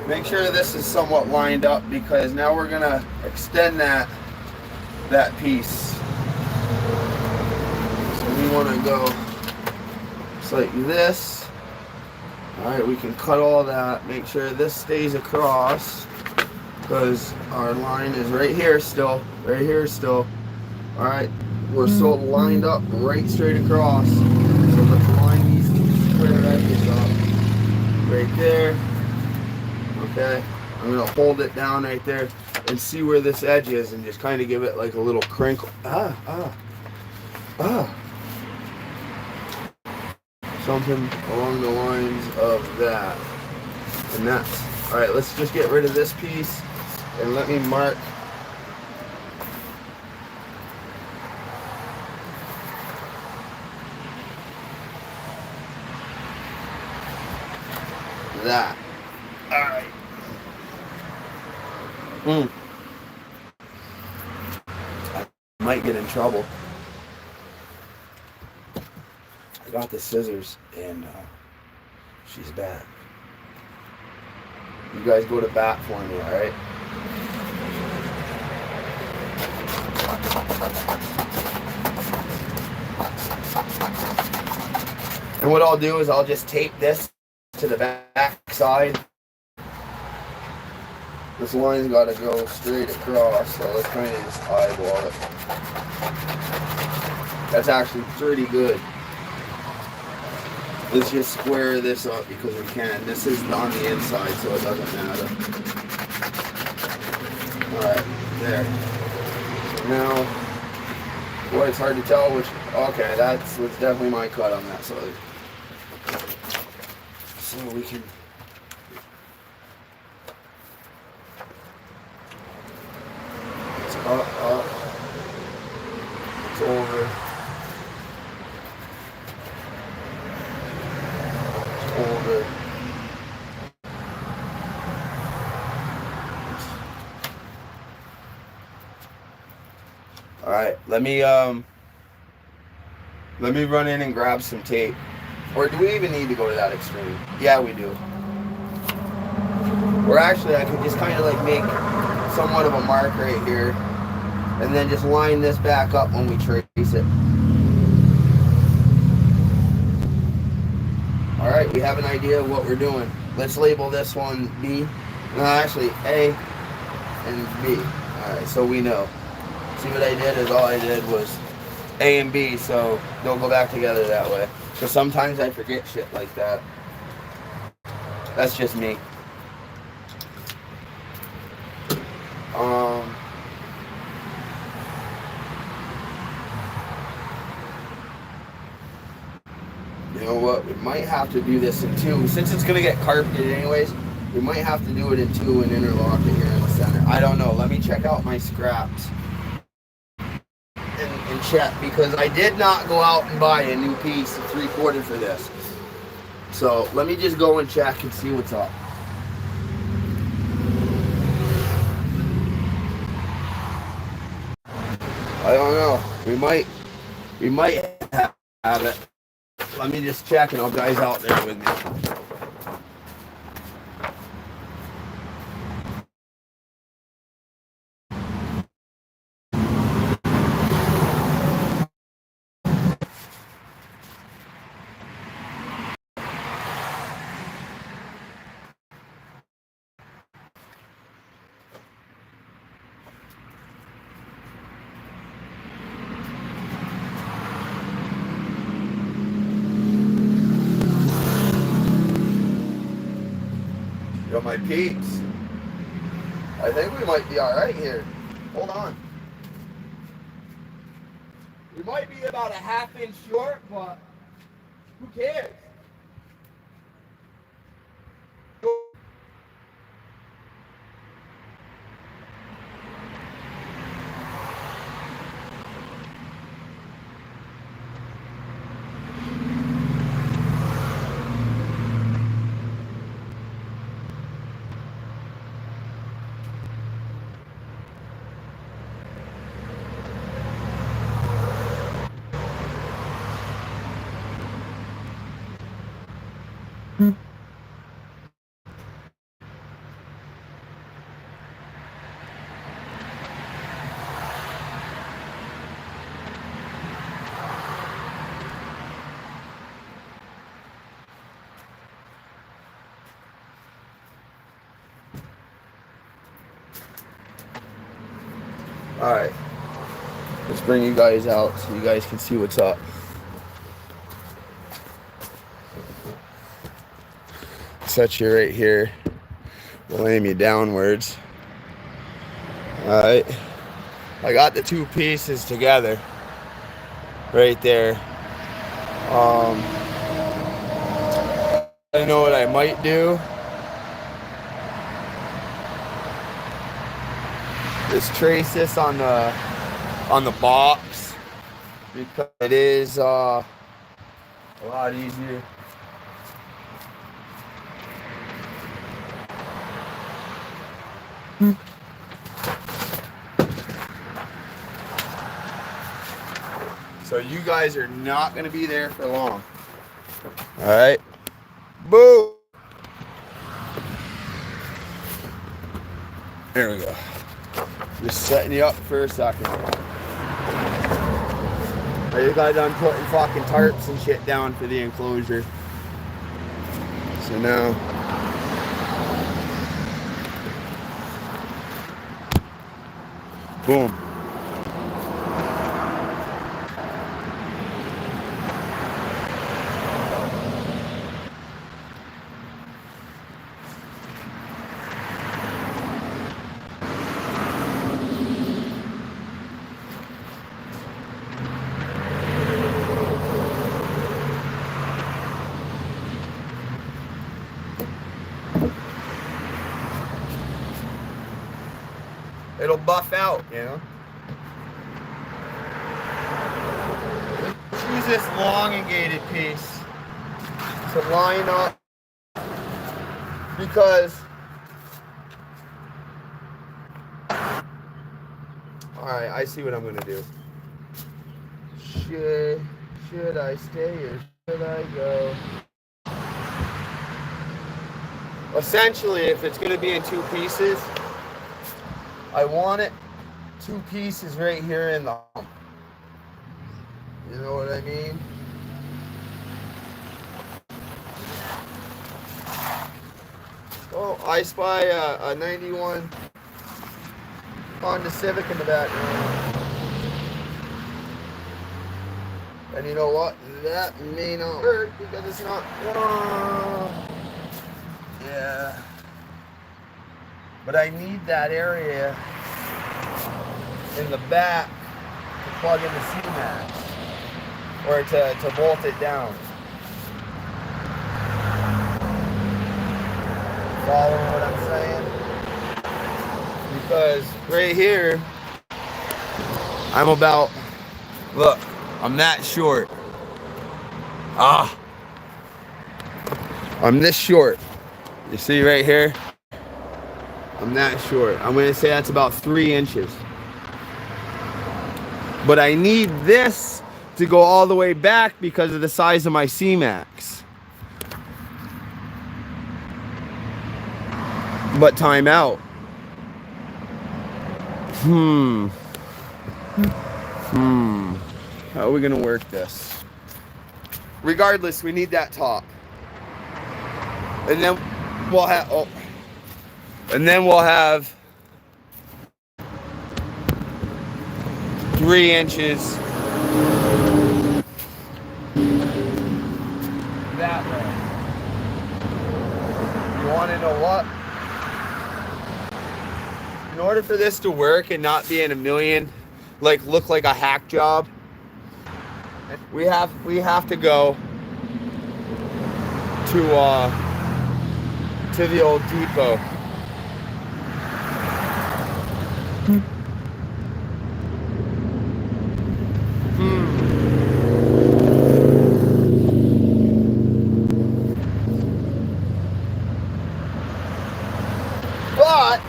Make sure this is somewhat lined up because now we're going to extend that piece. So we want to go just like this. Alright, we can cut all that. Make sure this stays across because our line is right here still. Right here still. Alright, we're still lined up right straight across. So let's line these two square edges up. Right there. Okay, I'm going to hold it down right there and see where this edge is and just kind of give it like a little crinkle. Something along the lines of that. And that's, alright, let's just get rid of this piece and let me mark. that. Alright. I might get in trouble. I got the scissors and she's back. You guys go to bat for me, alright? And what I'll do is I'll just tape this to the back side. This line's got to go straight across, so let's kind of just eyeball it. That's actually pretty good. Let's just square this up because we can. This is on the inside, so it doesn't matter. Alright, there. Now, boy, it's hard to tell which. Okay, that's definitely my cut on that side. So we can. It's up. It's over. Over. All right, let me run in and grab some tape. Or do we even need to go to that extreme? Yeah, we do. Or actually, I could just kind of like make somewhat of a mark right here, and then just line this back up when we trace it. All right, we have an idea of what we're doing. Let's label this one B. No, actually A and B. All right, so we know. See what I did is all I did was A and B, so they'll go back together that way. Because sometimes I forget shit like that. That's just me. You know what? We might have to do this in two. Since it's going to get carpeted anyways, we might have to do it in two and interlock it here in the center. I don't know. Let me check out my scraps. And check, because I did not go out and buy a new piece of 3/4 for this. So let me just go and check and see what's up. I don't know. We might have it. Let me just check and I'll guys out there with me. Yo, my peeps. I think we might be alright here. Hold on. We might be about a ½ inch short, but who cares? Alright, let's bring you guys out so you guys can see what's up. Set you right here. We'll aim you downwards. Alright, I got the two pieces together right there. I know what I might do. Just trace this on the box because it is a lot easier. So you guys are not going to be there for long. All right. Boom. There we go. Just setting you up for a second. Are you guys done putting fucking tarps and shit down for the enclosure? So now, boom. It'll buff out, you know. Use this elongated piece to line up, because alright, I see what I'm gonna do. Should I stay or should I go? Essentially, if it's gonna be in two pieces, I want it two pieces right here in the hump. You know what I mean? Oh, I spy a 91 Honda Civic in the background. And you know what? That may not work because it's not. Yeah. But I need that area in the back to plug in the C-Max or to bolt it down. Following what I'm saying? Because right here, I'm about, look, I'm that short. I'm this short. You see right here? I'm that short. I'm going to say that's about 3 inches. But I need this to go all the way back because of the size of my C-Max. But time out. How are we going to work this? Regardless, we need that top. And then we'll have... And then we'll have 3 inches that way. You want to know what? In order for this to work and not be in a million, like look like a hack job, we have to go to the old depot. But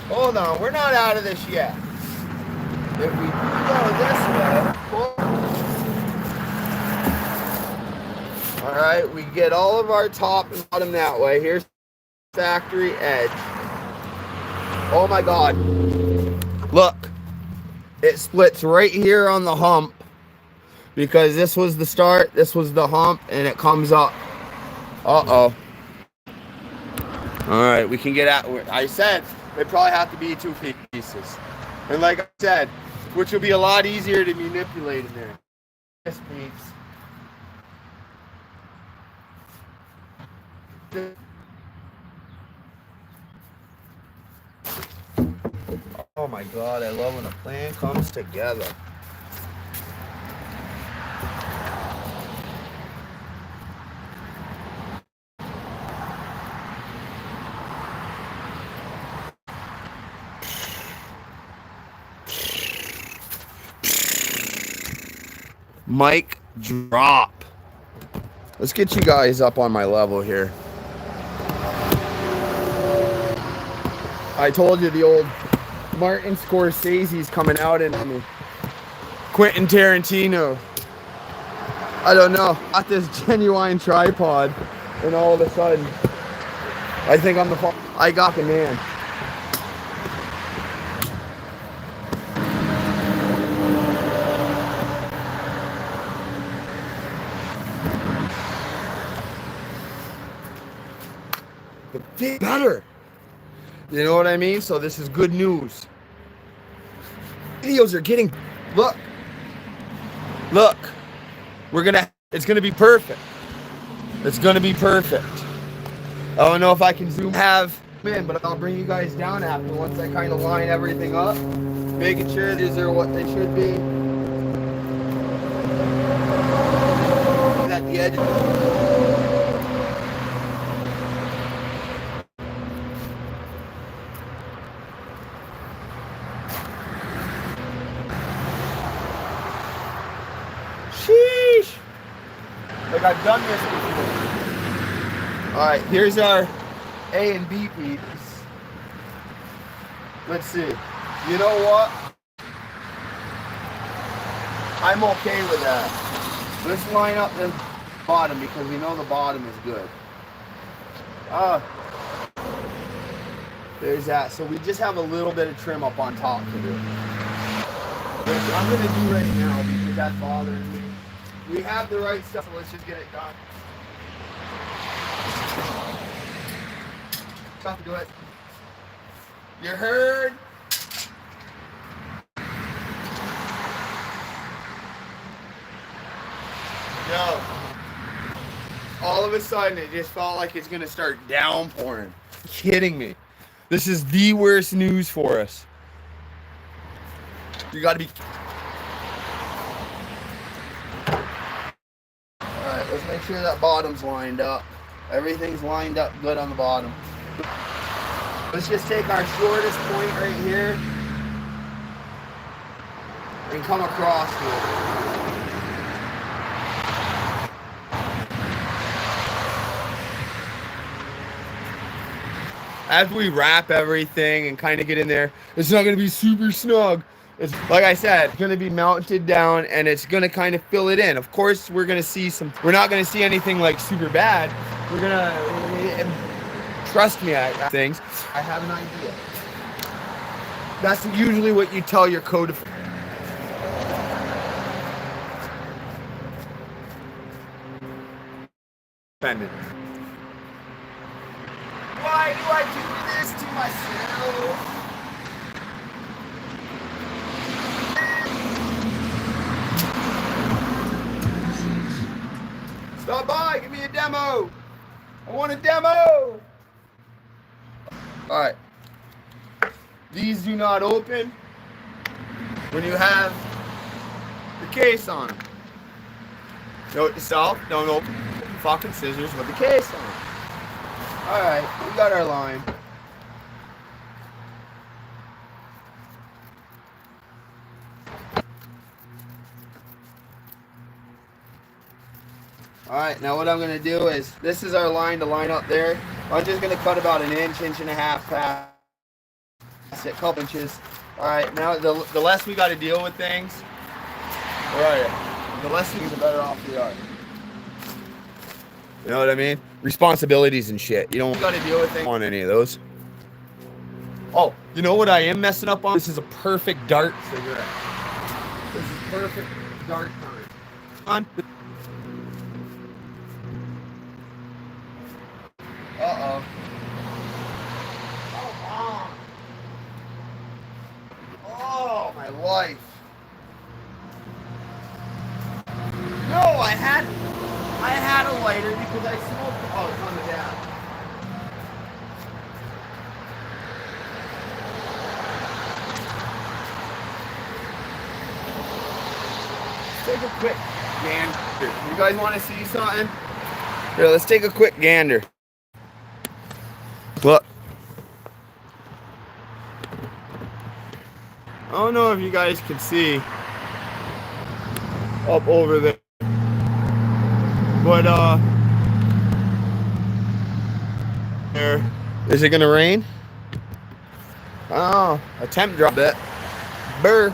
hold on, we're not out of this yet. If we go this way, all right, we get all of our top and bottom that way. Here's factory edge. Oh my God. Look, it splits right here on the hump because this was the start, this was the hump, and it comes up. Uh-oh. All right, we can get out. I said they probably have to be 2 pieces. And like I said, which will be a lot easier to manipulate in there. This piece. Oh my God, I love when a plan comes together. Mic drop. Let's get you guys up on my level here. I told you the old Martin Scorsese's coming out in me. Quentin Tarantino. I don't know. Got this genuine tripod, and all of a sudden, I think I'm the fall. I got the man. Better. You know what I mean? So this is good news. Videos are getting, look, it's gonna be perfect. It's gonna be perfect. I don't know if I can zoom in, but I'll bring you guys down after once I kind of line everything up, making sure these are what they should be. At the edge. Sheesh! Like I've done this before. Alright, here's our A and B piece. Let's see. You know what? I'm okay with that. Let's line up the bottom because we know the bottom is good. There's that. So we just have a little bit of trim up on top to do. Which I'm going to do right now because that's bothering me. We have the right stuff, so let's just get it done. Tough to do it. You heard? Yo. All of a sudden, it just felt like it's going to start downpouring. You're kidding me. This is the worst news for us. You got to be... Alright, let's make sure that bottom's lined up. Everything's lined up good on the bottom. Let's just take our shortest point right here and come across here. As we wrap everything and kind of get in there, it's not going to be super snug. It's, like I said, it's going to be mounted down and it's going to kind of fill it in. Of course, we're going to see we're not going to see anything like super bad. We're going to, trust me, I things. I have an idea. That's usually what you tell your co-defendant. Why do I do this to myself? Stop by, give me a demo. I want a demo. Alright. These do not open when you have the case on them. Note to self, don't open fucking scissors with the case on them. Alright, we got our line. Alright, now what I'm going to do is, this is our line to line up there. I'm just going to cut about an inch, inch and a half past it, a couple inches. Alright, now the less we got to deal with things, where are you? The less things, the better off we are. You know what I mean? Responsibilities and shit. You don't got to deal with things on any of those. Oh, you know what I am messing up on? This is a perfect dart cigarette. This is perfect dart time. Uh-oh. Oh, my life. No, I had a lighter because I smoked. Oh, it's on the down. Take a quick gander. You guys want to see something? Here, let's take a quick gander. Look. I don't know if you guys can see up over there. But, there. Is it gonna rain? Oh, a temp drop bit. Burr.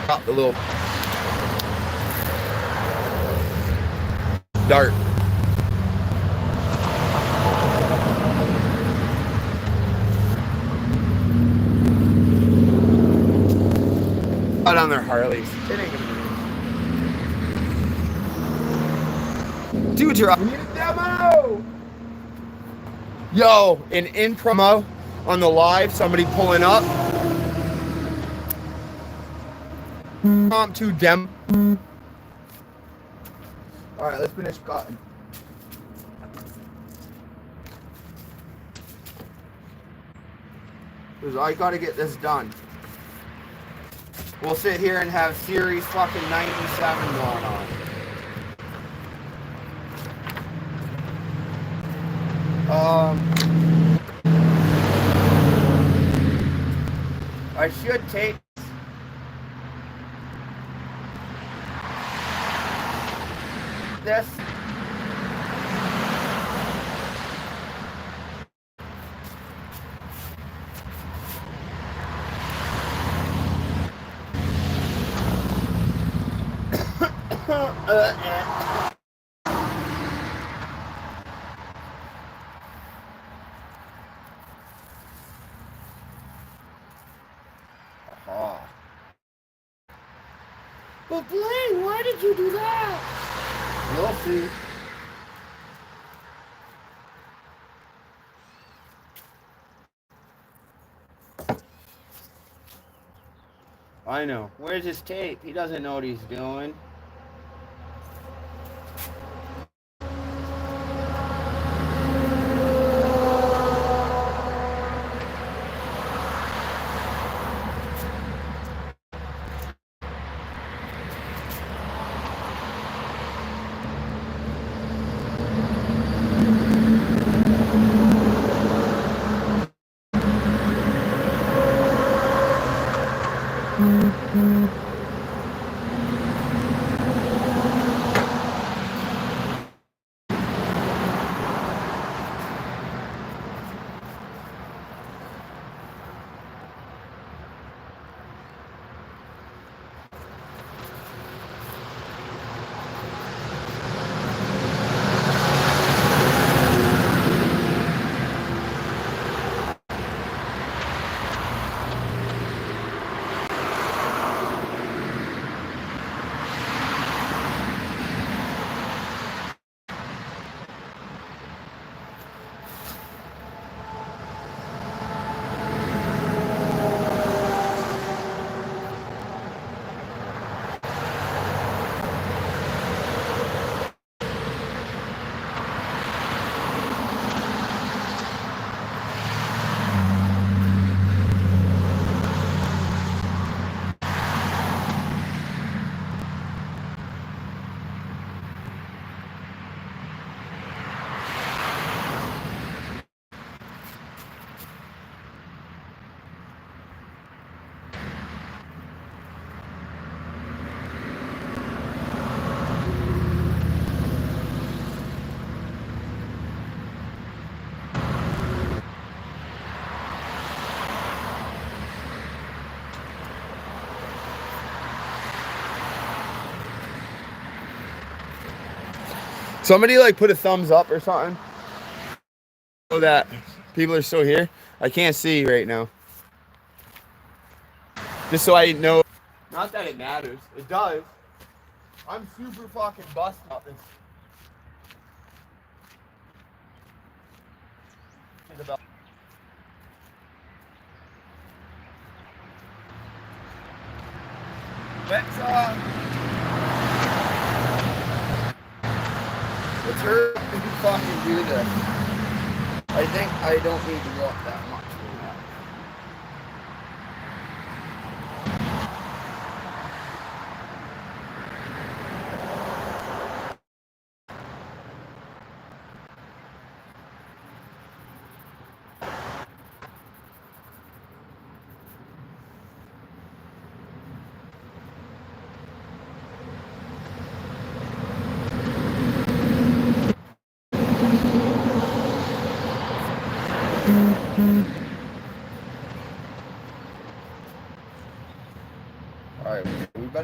Got the little dart. Out on their Harleys. It ain't gonna be. Dude, we need a demo! Yo, an in promo on the live, somebody pulling up. Impromptu demo. Alright, let's finish cutting. Because I gotta get this done. We'll sit here and have series fucking 97 going on. I should take this. But Blaine, why did you do that? You'll see. I know. Where's his tape? He doesn't know what he's doing. Somebody like put a thumbs up or something so that people are still here. I can't see right now. Just so I know. Not that it matters. It does. I'm super fucking busted up this. Let's hurry up and fucking do this. I think I don't need to walk that much.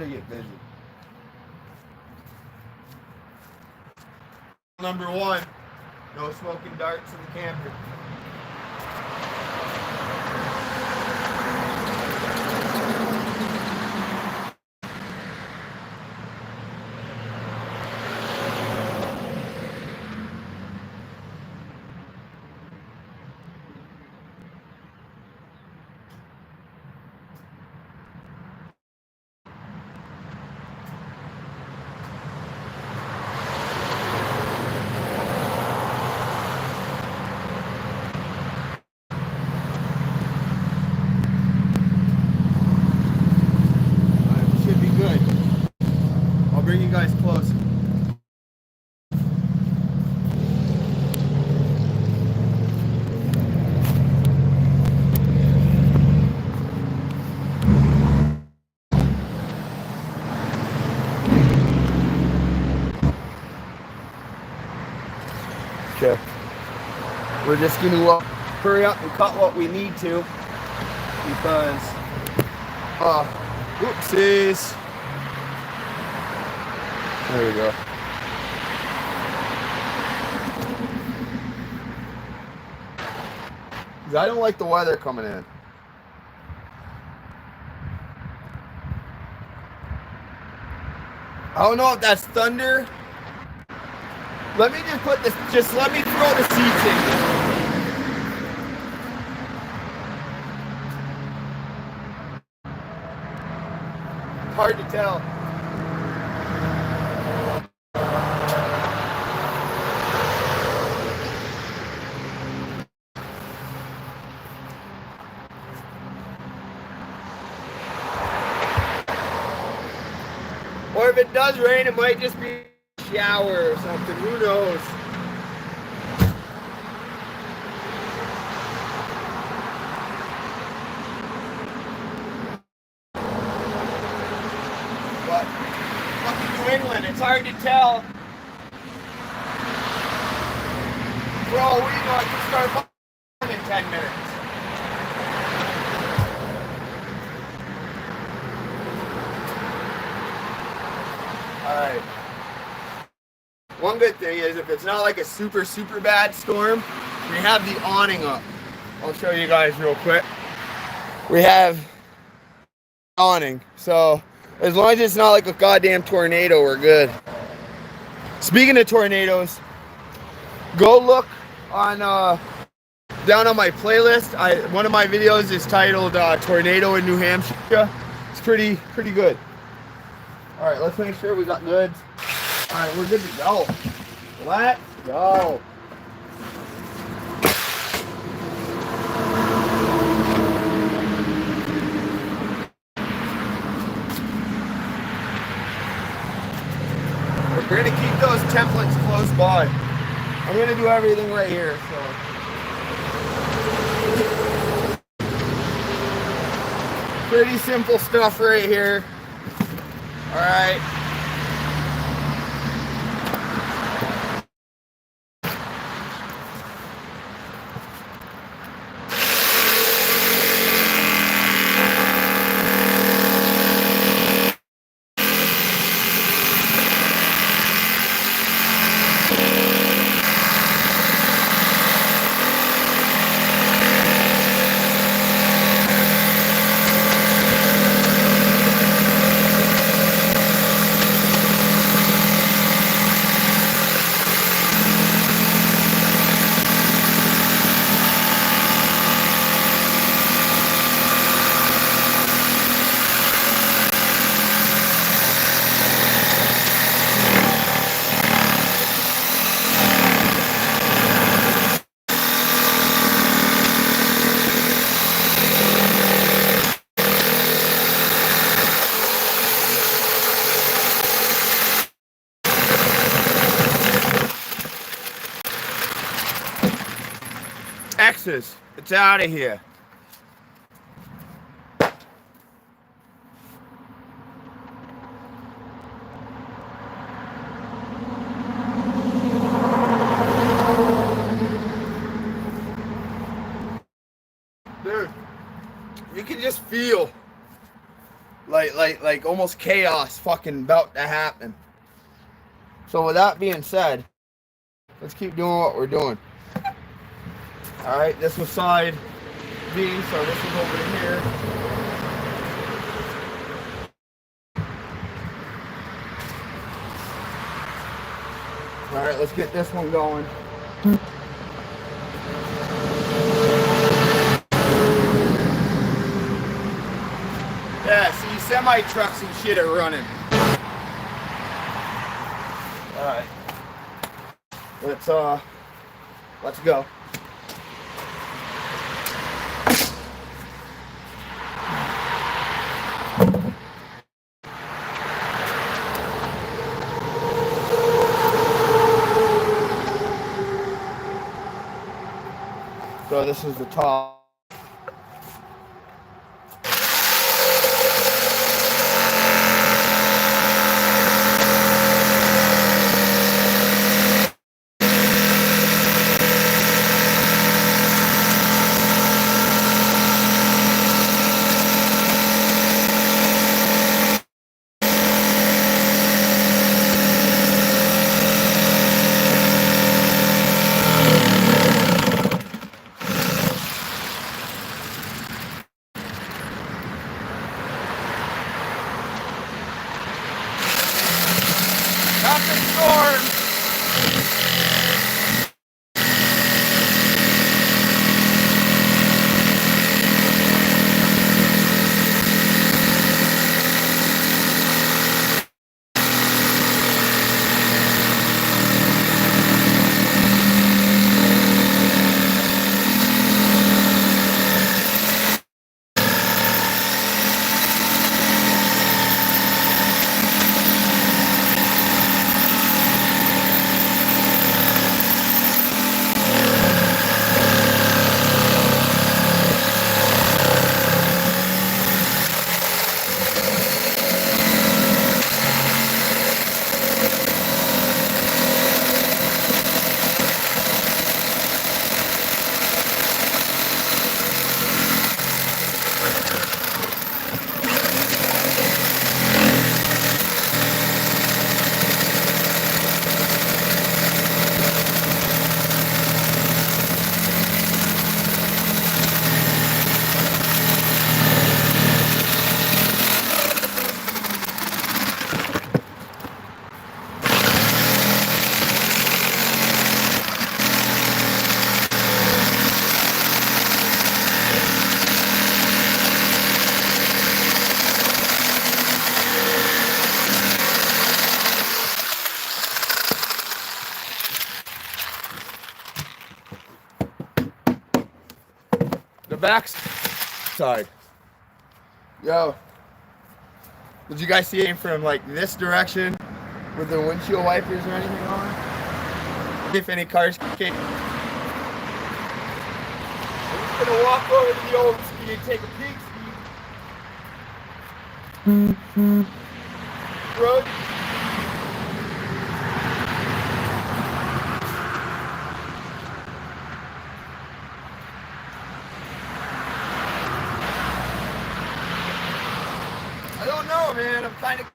better get busy. Number 1, no smoking darts in the camper. Bring you guys close. Okay. We're just going to hurry up and cut what we need to because whoopsies. There we go. I don't like the weather coming in. I don't know if that's thunder. Let me just put this, just let me throw the seats in. Hard to tell. Or if it does rain, it might just be a shower or something. Who knows? But fucking New England, it's hard to tell. For all we know, I can start in 10 minutes. Alright. One good thing is if it's not like a super bad storm, we have the awning up. I'll show you guys real quick. We have awning. So as long as it's not like a goddamn tornado, we're good. Speaking of tornadoes, go look on down on my playlist. One of my videos is titled Tornado in New Hampshire. It's pretty good. All right, let's make sure we got goods. All right, we're good to go. Let's go. We're gonna keep those templates close by. I'm gonna do everything right here, so. Pretty simple stuff right here. All right. X's. It's out of here. Dude, you can just feel like like almost chaos fucking about to happen. So with that being said, let's keep doing what we're doing. All right, this was side B, so this is over here. All right, let's get this one going. Yeah, see, semi-trucks and shit are running. All right, let's go. So this is the top. Back side. Yo, did you guys see it from like this direction with the windshield wipers or anything on? If any cars came, I'm just gonna walk over to the old ski and take a peek. Road. Man, I'm kind of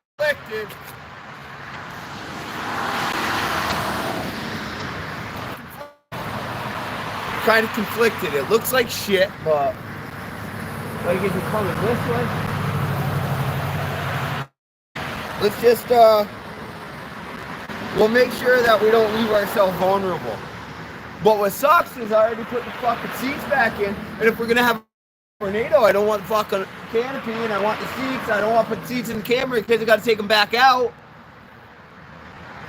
conflicted. It looks like shit, but like if you come this way, let's just we'll make sure that we don't leave ourselves vulnerable. But what sucks is I already put the fucking seats back in, and if we're gonna have tornado, I don't want the fucking canopy and I want the seats. I don't want to put seats in the camera because I got to take them back out.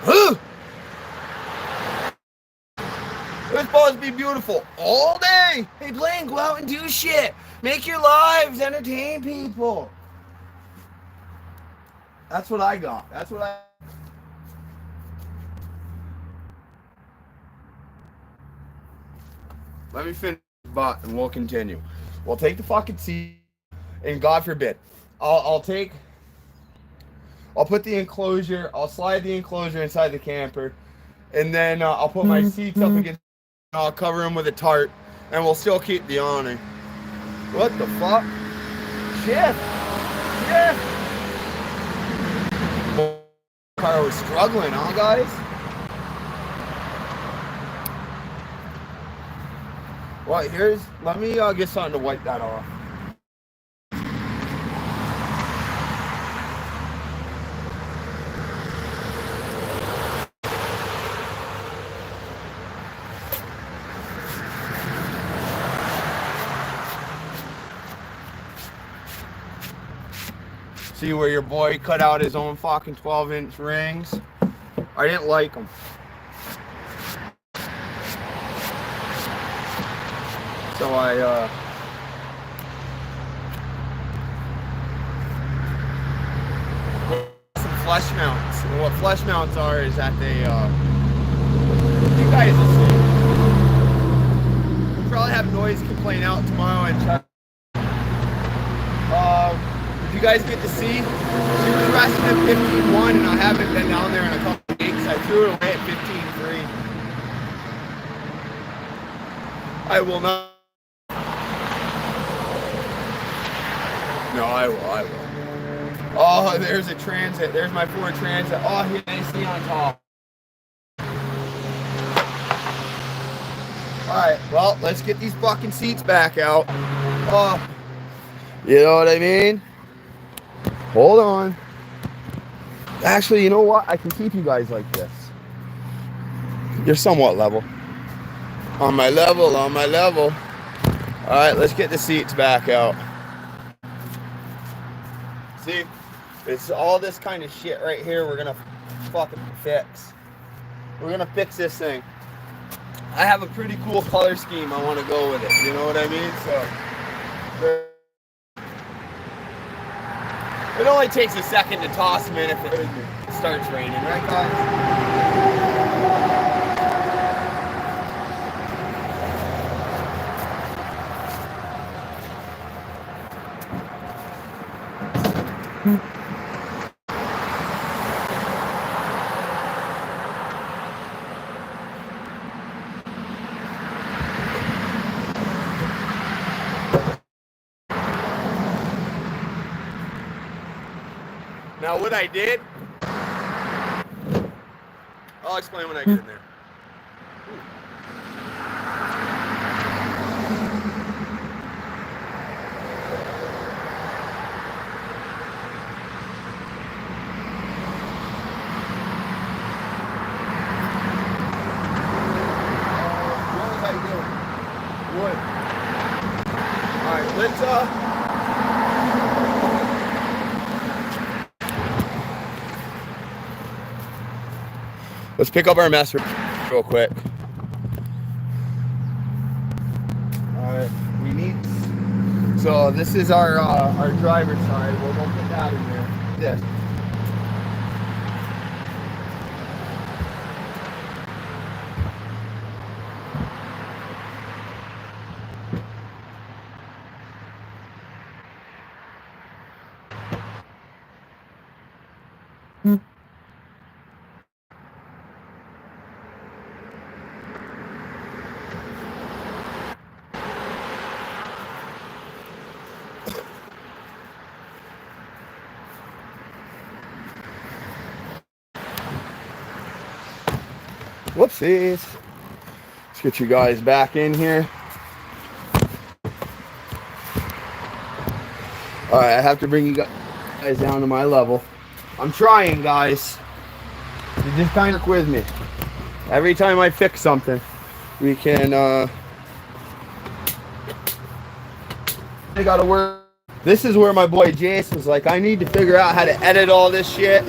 It's supposed to be beautiful all day. Hey, Blaine, go out and do shit. Make your lives, entertain people. That's what I got. Let me finish the bot and we'll continue. We'll take the fucking seat, and God forbid, I'll put the enclosure, I'll slide the enclosure inside the camper, and then I'll put my seats up against, I'll cover them with a tarp, and we'll still keep the awning. What the fuck? Shift! car was struggling, huh, guys? Well, let me get something to wipe that off. See where your boy cut out his own fucking 12-inch rings? I didn't like them. So some flush mounts. And what flush mounts are is that they, you guys will see. We'll probably have noise complaint out tomorrow and check. Did you guys get to see? She was resting at 15.1 and I haven't been down there in a couple of weeks. I threw it away at 15.3. I will not. No, I will. Oh, there's a Transit. There's my Ford Transit. Oh, here they see on top. Alright, well, let's get these fucking seats back out. Oh, you know what I mean? Hold on. Actually, you know what? I can keep you guys like this. You're somewhat level. On my level. Alright, let's get the seats back out. See? It's all this kind of shit right here we're gonna fucking fix. We're gonna fix this thing. I have a pretty cool color scheme I want to go with it. You know what I mean? So it only takes a second to toss them in if it starts raining, right, guys? Now what I did, I'll explain when I get in there. What was I doing? Wood. Alright, let's let's pick up our mess real quick. Alright, we need, so this is our driver's side. We'll go put that in there. This. Whoopsies. Let's get you guys back in here. Alright, I have to bring you guys down to my level. I'm trying, guys. You just kind of work with me. Every time I fix something, we can, I gotta work. This is where my boy Jace was like, I need to figure out how to edit all this shit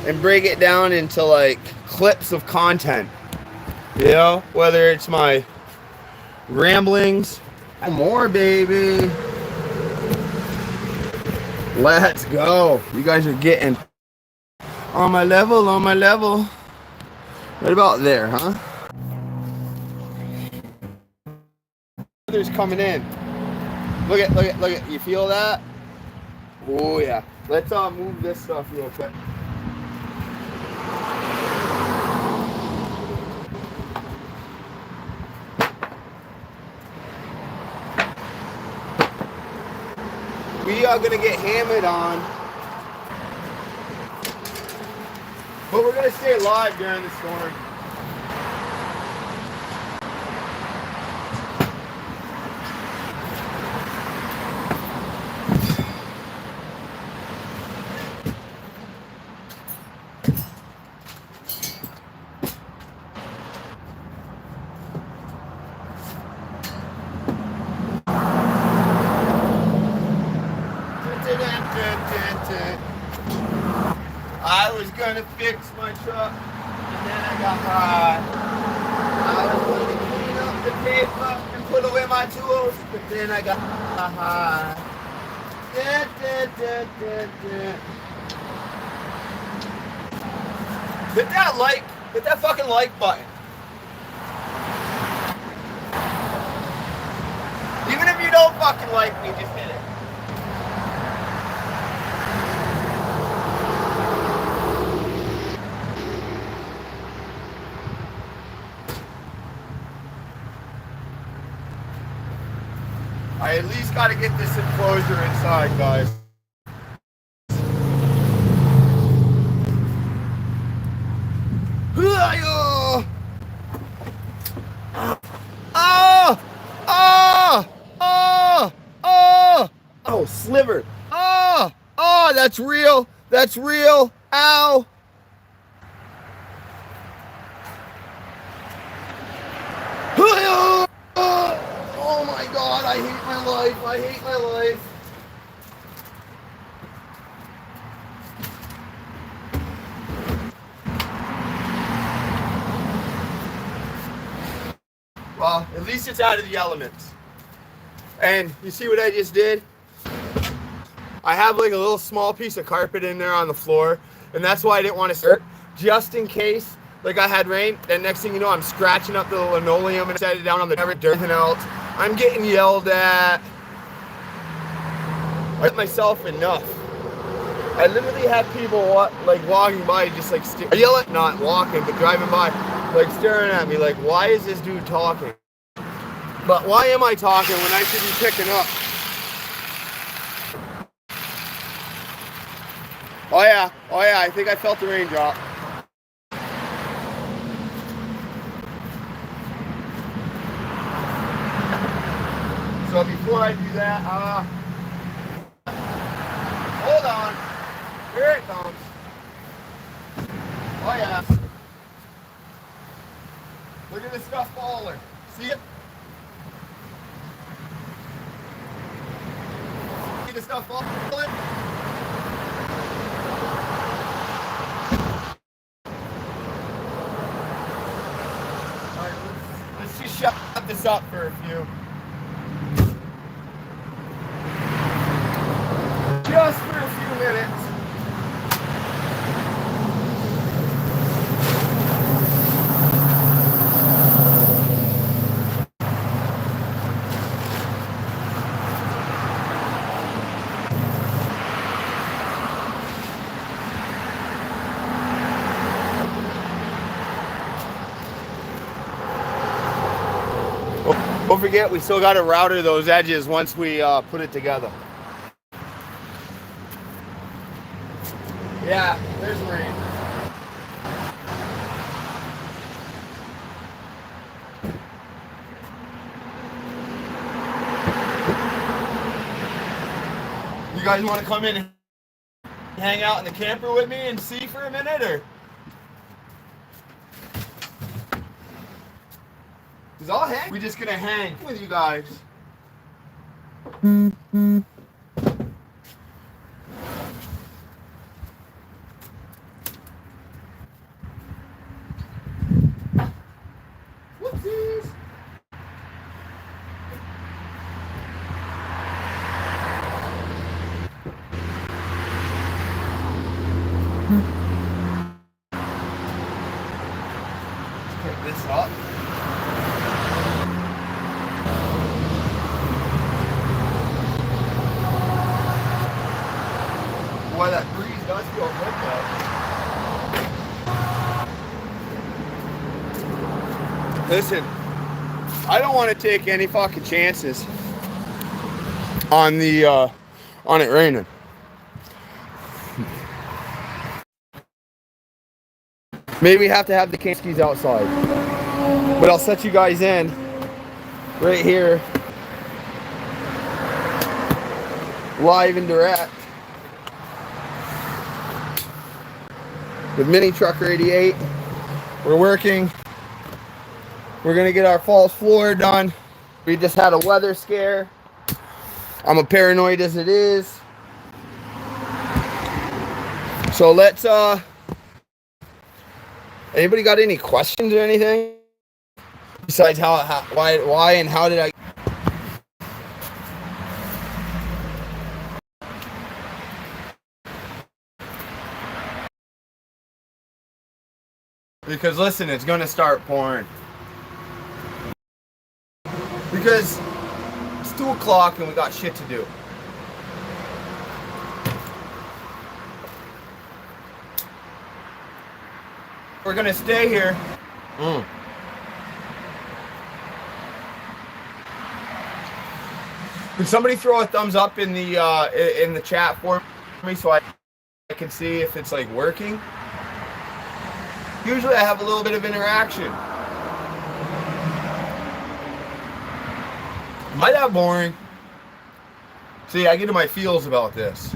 and break it down into like clips of content. You know, whether it's my ramblings, more, baby. Let's go. You guys are getting on my level, Right about there, huh? Others coming in. Look at. You feel that? Oh yeah. Let's move this stuff real quick. We are gonna get hammered on But we're gonna stay alive during the storm. I was gonna fix my truck, and then I got high. I was gonna clean up the paper and put away my tools, but then I got high. Hit that fucking like button. Even if you don't fucking like me, just hit it. I at least got to get this enclosure inside, guys. Oh, slivered. Oh, that's real. That's real. Ow. Oh my God, I hate my life. I hate my life. Well, at least it's out of the elements. And you see what I just did? I have like a little small piece of carpet in there on the floor, and that's why I didn't want to start, just in case like I had rain. And next thing you know, I'm scratching up the linoleum and set it down on the dirt and else. I'm getting yelled at. I hit myself enough. I literally have people like walking by, just like yelling, not walking, but driving by, like staring at me, like, why is this dude talking? But why am I talking when I should be picking up? Oh yeah, I think I felt the raindrop. So before I do that, hold on. Here it comes. Oh yeah. Look at this stuff falling. See it? See the stuff falling? Alright, let's just shut this up for a few. Just for a few minutes. Don't forget, we still got to router those edges once we put it together. Yeah, there's rain. You guys want to come in and hang out in the camper with me and see for a minute, or? Because I'll hang. We're just gonna hang with you guys. Whoopsies. Pick this up. Boy, that breeze does feel good though. Listen, I don't want to take any fucking chances on it raining. Maybe we have to have the Kanskis outside. But I'll set you guys in right here, live and direct, with MiniTruck 88. We're working. We're gonna get our false floor done. We just had a weather scare. I'm a paranoid as it is. So let's anybody got any questions or anything? Besides why and how did I? Because listen, it's gonna start pouring. Because it's 2 o'clock and we got shit to do. We're gonna stay here. Can somebody throw a thumbs up in the chat for me so I can see if it's like working? Usually I have a little bit of interaction. Am I that boring? See, I get in my feels about this.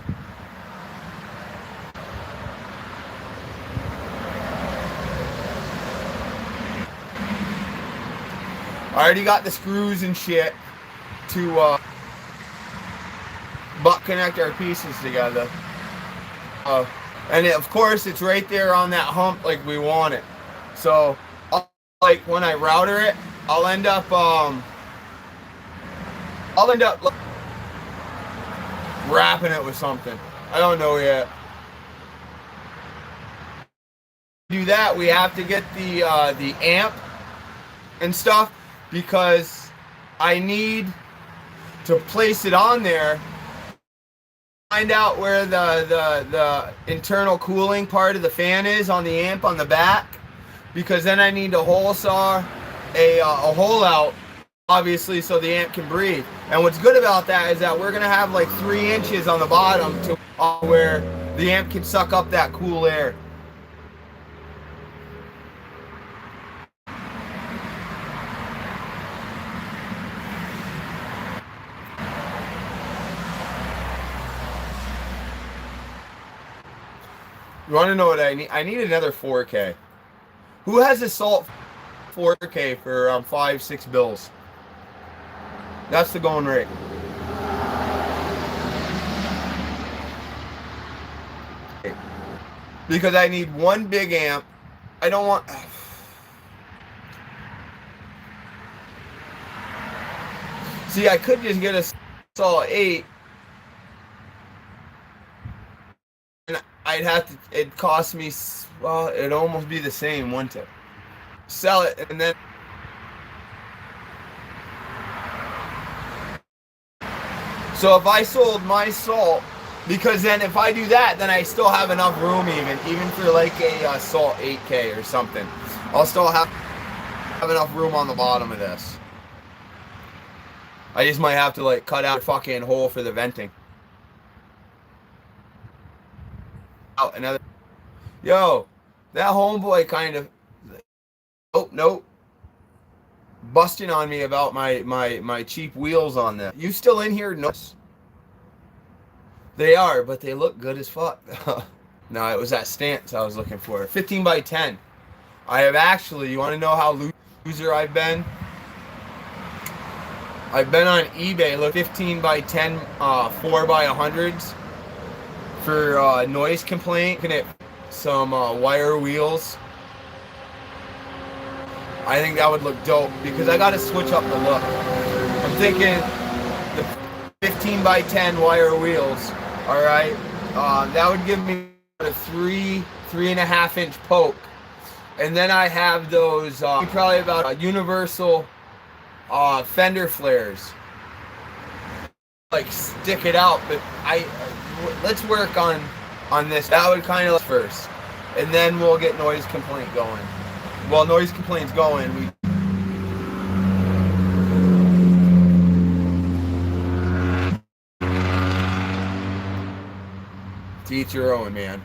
I already got the screws and shit to butt connect our pieces together. And of course, it's right there on that hump like we want it. So, like when I router it, I'll end up wrapping it with something. I don't know yet. To do that, we have to get the amp and stuff because I need to place it on there. Find out where the internal cooling part of the fan is on the amp on the back, because then I need to hole saw a hole out, obviously, so the amp can breathe. And what's good about that is that we're gonna have like 3 inches on the bottom to where the amp can suck up that cool air. You want to know what I need? I need another 4K. Who has a Salt 4K for 5-6 bills? That's the going rate. Because I need one big amp. I don't want... See, I could just get a Salt 8. And I'd have to, it'd cost me, well, it'd almost be the same, wouldn't it? Sell it, and then, so if I sold my Salt, because then if I do that, then I still have enough room even for like a Salt 8K or something. I'll still have enough room on the bottom of this. I just might have to like cut out a fucking hole for the venting. Out another. Yo, that homeboy kind of. Oh no. Busting on me about my cheap wheels on that. You still in here? No. They are, but they look good as fuck. No, it was that stance I was looking for. 15 by 10. I have actually. You want to know how loser I've been? I've been on eBay. Look, 15 by 10, 4 by 100s. For noise complaint, can it some wire wheels? I think that would look dope because I gotta switch up the look. I'm thinking the 15 by 10 wire wheels. All right, that would give me a 3.5 inch poke, and then I have those probably about universal fender flares. Like stick it out, but let's work on this. That would kind of first, and then we'll get noise complaint going. Well, noise complaint's going. To each your own, man.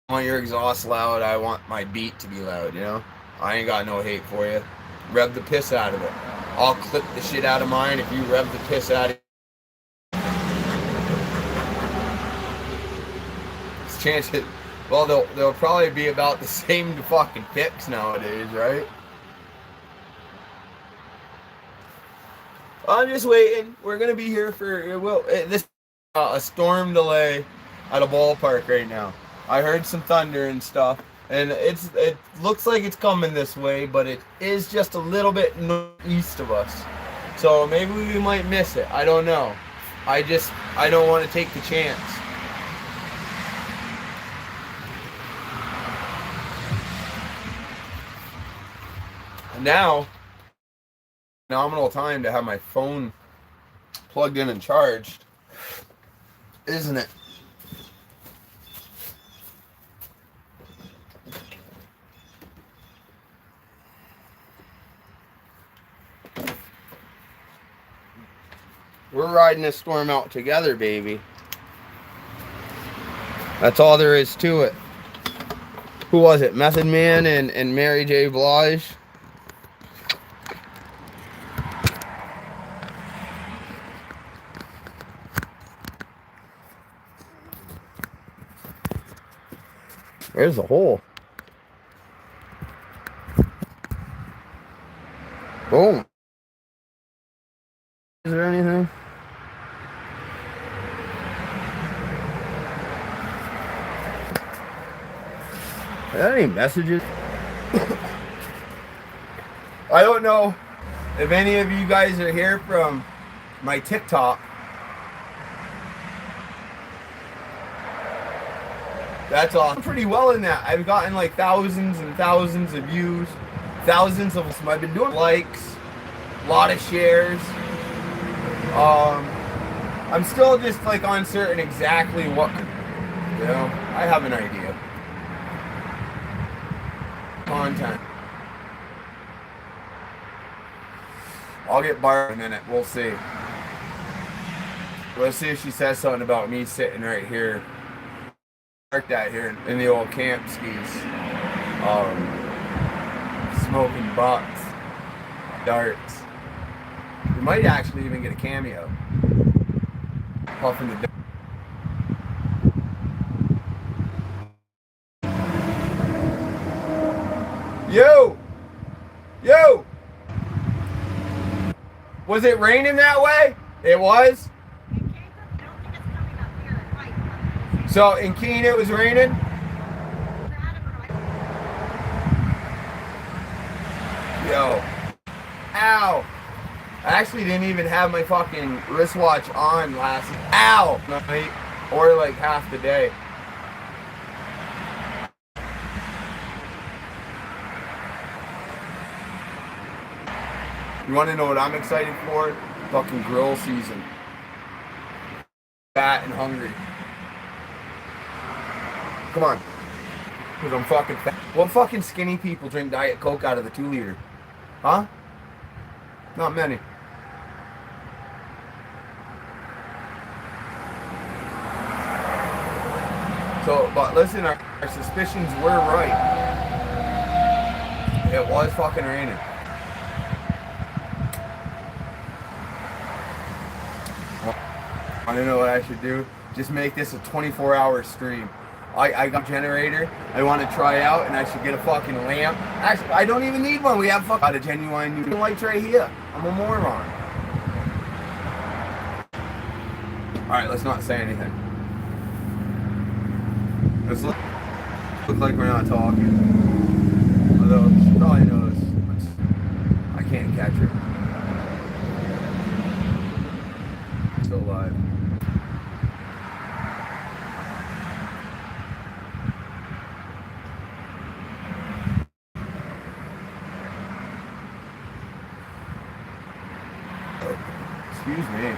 I want your exhaust loud. I want my beat to be loud, you know? I ain't got no hate for you. Rev the piss out of it. I'll clip the shit out of mine if you rev the piss out of it. Chances, well, they'll probably be about the same to fucking fix nowadays, right? I'm just waiting. We're gonna be here for this a storm delay at a ballpark right now. I heard some thunder and stuff, and it looks like it's coming this way, but it is just a little bit east of us. So maybe we might miss it. I don't know. I don't want to take the chance. Now, phenomenal time to have my phone plugged in and charged, isn't it? We're riding this storm out together, baby. That's all there is to it. Who was it? Method Man and Mary J. Blige? There's a hole. Boom. Is there anything? Are there any messages? I don't know if any of you guys are here from my TikTok. That's awesome. I'm pretty well in that. I've gotten like thousands and thousands of views, thousands of them. I've been doing likes, a lot of shares. I'm still just like uncertain exactly what, you know, I have an idea. Content. I'll get barred in a minute. We'll see. Let's see if she says something about me sitting right here. Parked out here in the old camp skis. Smoking butts. Darts. We might actually even get a cameo. Puffing the Yo! Yo! Was it raining that way? It was? So in Keene it was raining? Yo. Ow. I actually didn't even have my fucking wristwatch on last night or like half the day. You want to know what I'm excited for? Fucking grill season. Fat and hungry. Come on. Because I'm fucking fat. What fucking skinny people drink Diet Coke out of the 2-liter? Huh? Not many. So, but listen, our suspicions were right. It was fucking raining. I don't know what I should do. Just make this a 24-hour stream. I got a generator I want to try out, and I should get a fucking lamp. Actually, I don't even need one. We have got a genuine new lights right here. I'm a moron. Alright, let's not say anything. Let's look like we're not talking. Although, she probably knows. I can't catch her. Still alive. Excuse me.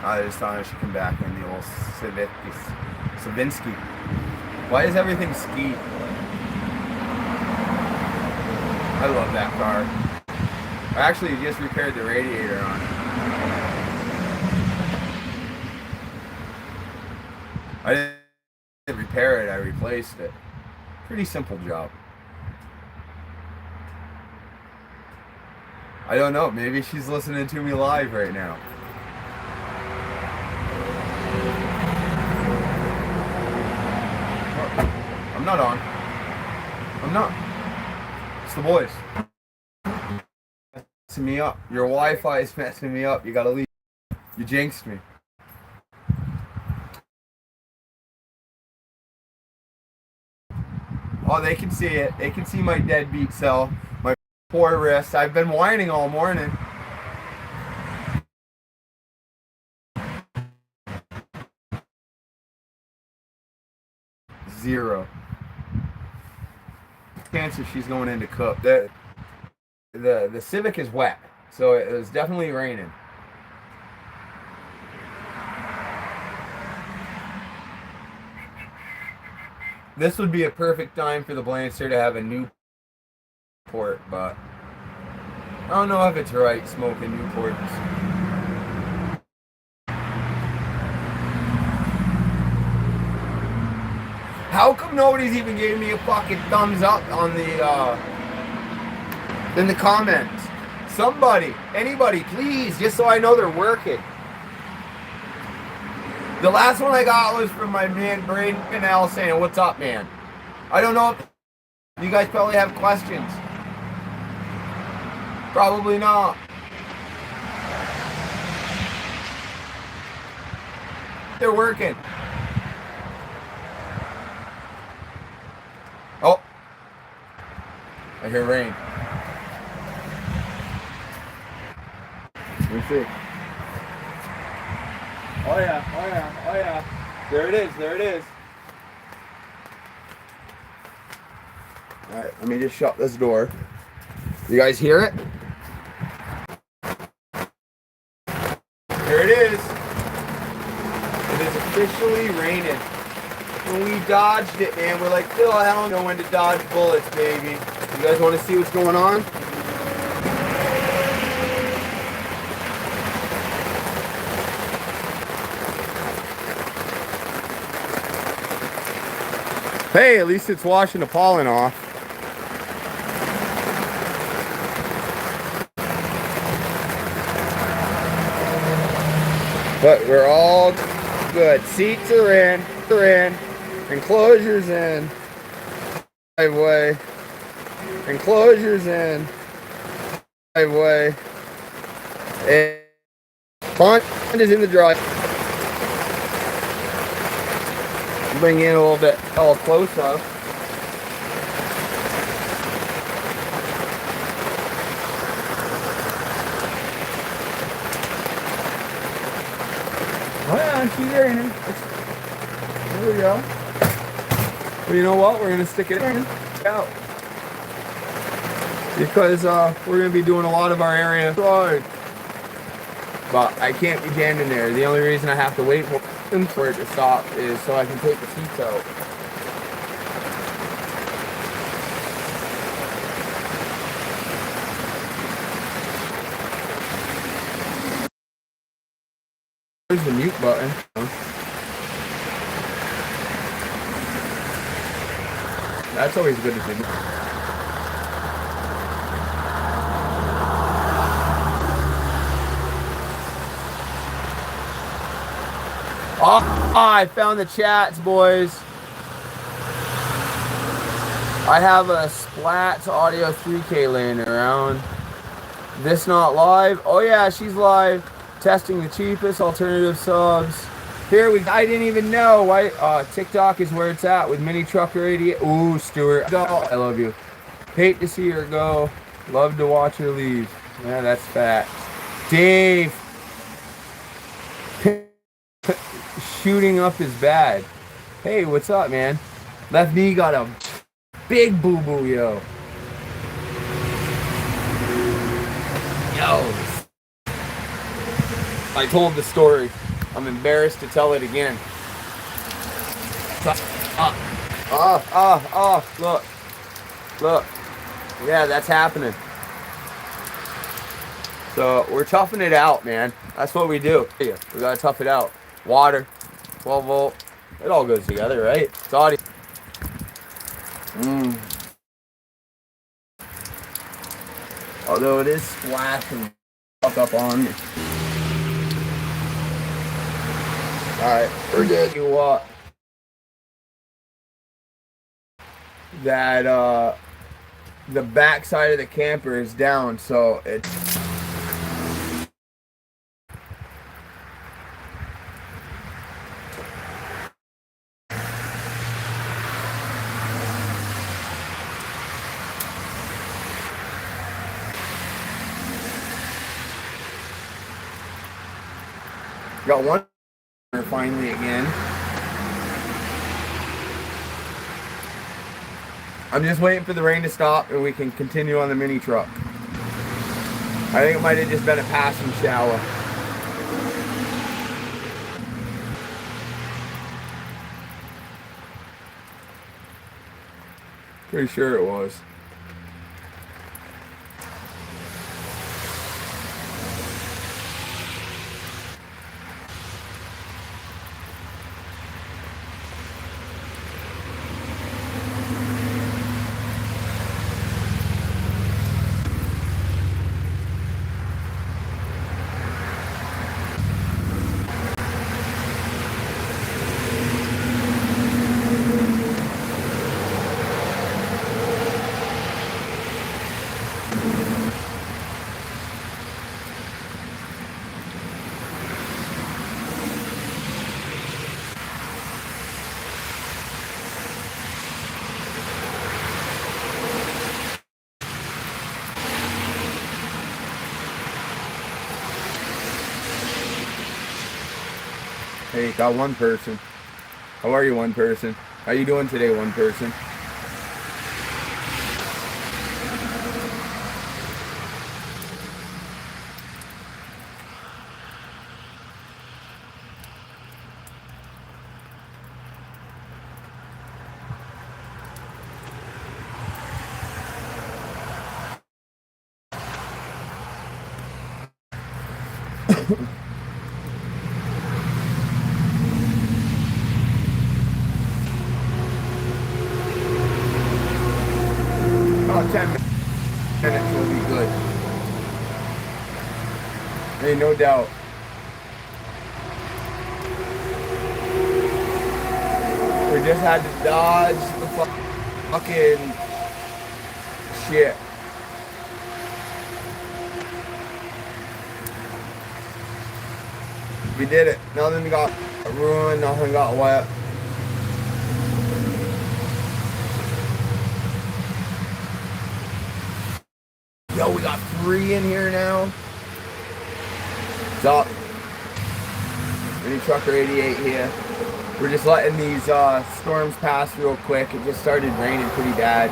I just thought I should come back in the old Savinsky. Why is everything ski? I love that car. I actually just repaired the radiator on it. I didn't repair it, I replaced it. Pretty simple job. I don't know, maybe she's listening to me live right now. I'm not on. I'm not. It's the boys. Messing me up. Your Wi-Fi is messing me up. You gotta leave. You jinxed me. Oh, they can see it. They can see my deadbeat self. My poor wrist. I've been whining all morning. Zero. Chances she's going in to cook. The Civic is wet, so it was definitely raining. This would be a perfect time for the Lancer to have a Newport, but I don't know if it's right smoking Newports. How come nobody's even giving me a fucking thumbs up on the in the comments? Somebody, anybody, please, just so I know they're working. The last one I got was from my man Braden Canal saying, "What's up, man?" I don't know if you guys probably have questions. Probably not. They're working. Oh, I hear rain. Let me see. Oh yeah, oh yeah, oh yeah. There it is, there it is. Alright, let me just shut this door. You guys hear it? There it is. It is officially raining. And we dodged it, man. We're like, Phil, I don't know when to dodge bullets, baby. You guys want to see what's going on? Hey, at least it's washing the pollen off. But we're all good. Seats are in. Enclosures in. Driveway. Enclosures in. Driveway. And pond is in the driveway. Bring in a little bit all close up. Oh yeah, she's raining. There we go. Well, you know what? We're gonna stick it in out because we're gonna be doing a lot of our area. But I can't be jammed in there. The only reason I have to wait for it to stop is so I can take the seats out. There's the mute button. That's always good to do. Oh, I found the chats, boys. I have a Splats Audio 3K laying around. This not live? Oh yeah, she's live. Testing the cheapest alternative subs. Here I didn't even know why. TikTok is where it's at with MiniTruck 88. Ooh, Stuart, I love you. Hate to see her go. Love to watch her leave. Yeah, that's fat. Dave. Shooting up is bad. Hey, what's up, man? Left knee got a big boo-boo, yo. Yo. I told the story. I'm embarrassed to tell it again. Look. Look. Yeah, that's happening. So we're toughing it out, man. That's what we do. We gotta tough it out. Water, 12 volt. It all goes together, right? It's audio. Although it is splashing up on me. Alright, we're good. You what? That the back side of the camper is down, so it's got one finally again. I'm just waiting for the rain to stop and we can continue on the mini truck. I think it might have just been a passing shower. Pretty sure it was. Hey, got one person. How are you, one person? How you doing today, one person? About 10 minutes will be good. Hey, no doubt. We just had to dodge the fucking shit. We did it. Nothing got ruined, nothing got wet. Yo, we got 3 in here now. What's up? MiniTrucker 88 here. We're just letting these storms pass real quick. It just started raining pretty bad.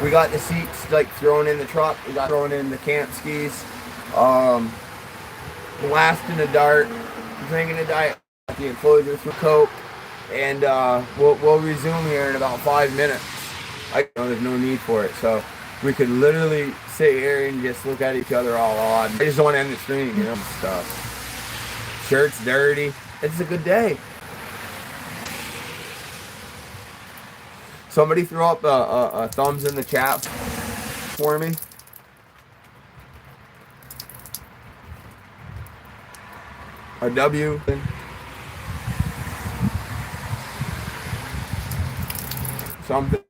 We got the seats like thrown in the truck. We got thrown in the camp skis. Blasting a dart. Drinking a diet. The enclosure through Coke. And we'll resume here in about 5 minutes. I know there's no need for it, so we could literally sit here and just look at each other all odd. I just don't want to end the stream, you know, stuff. Shirt's dirty. It's a good day. Somebody throw up a thumbs in the chat for me. A W. Something.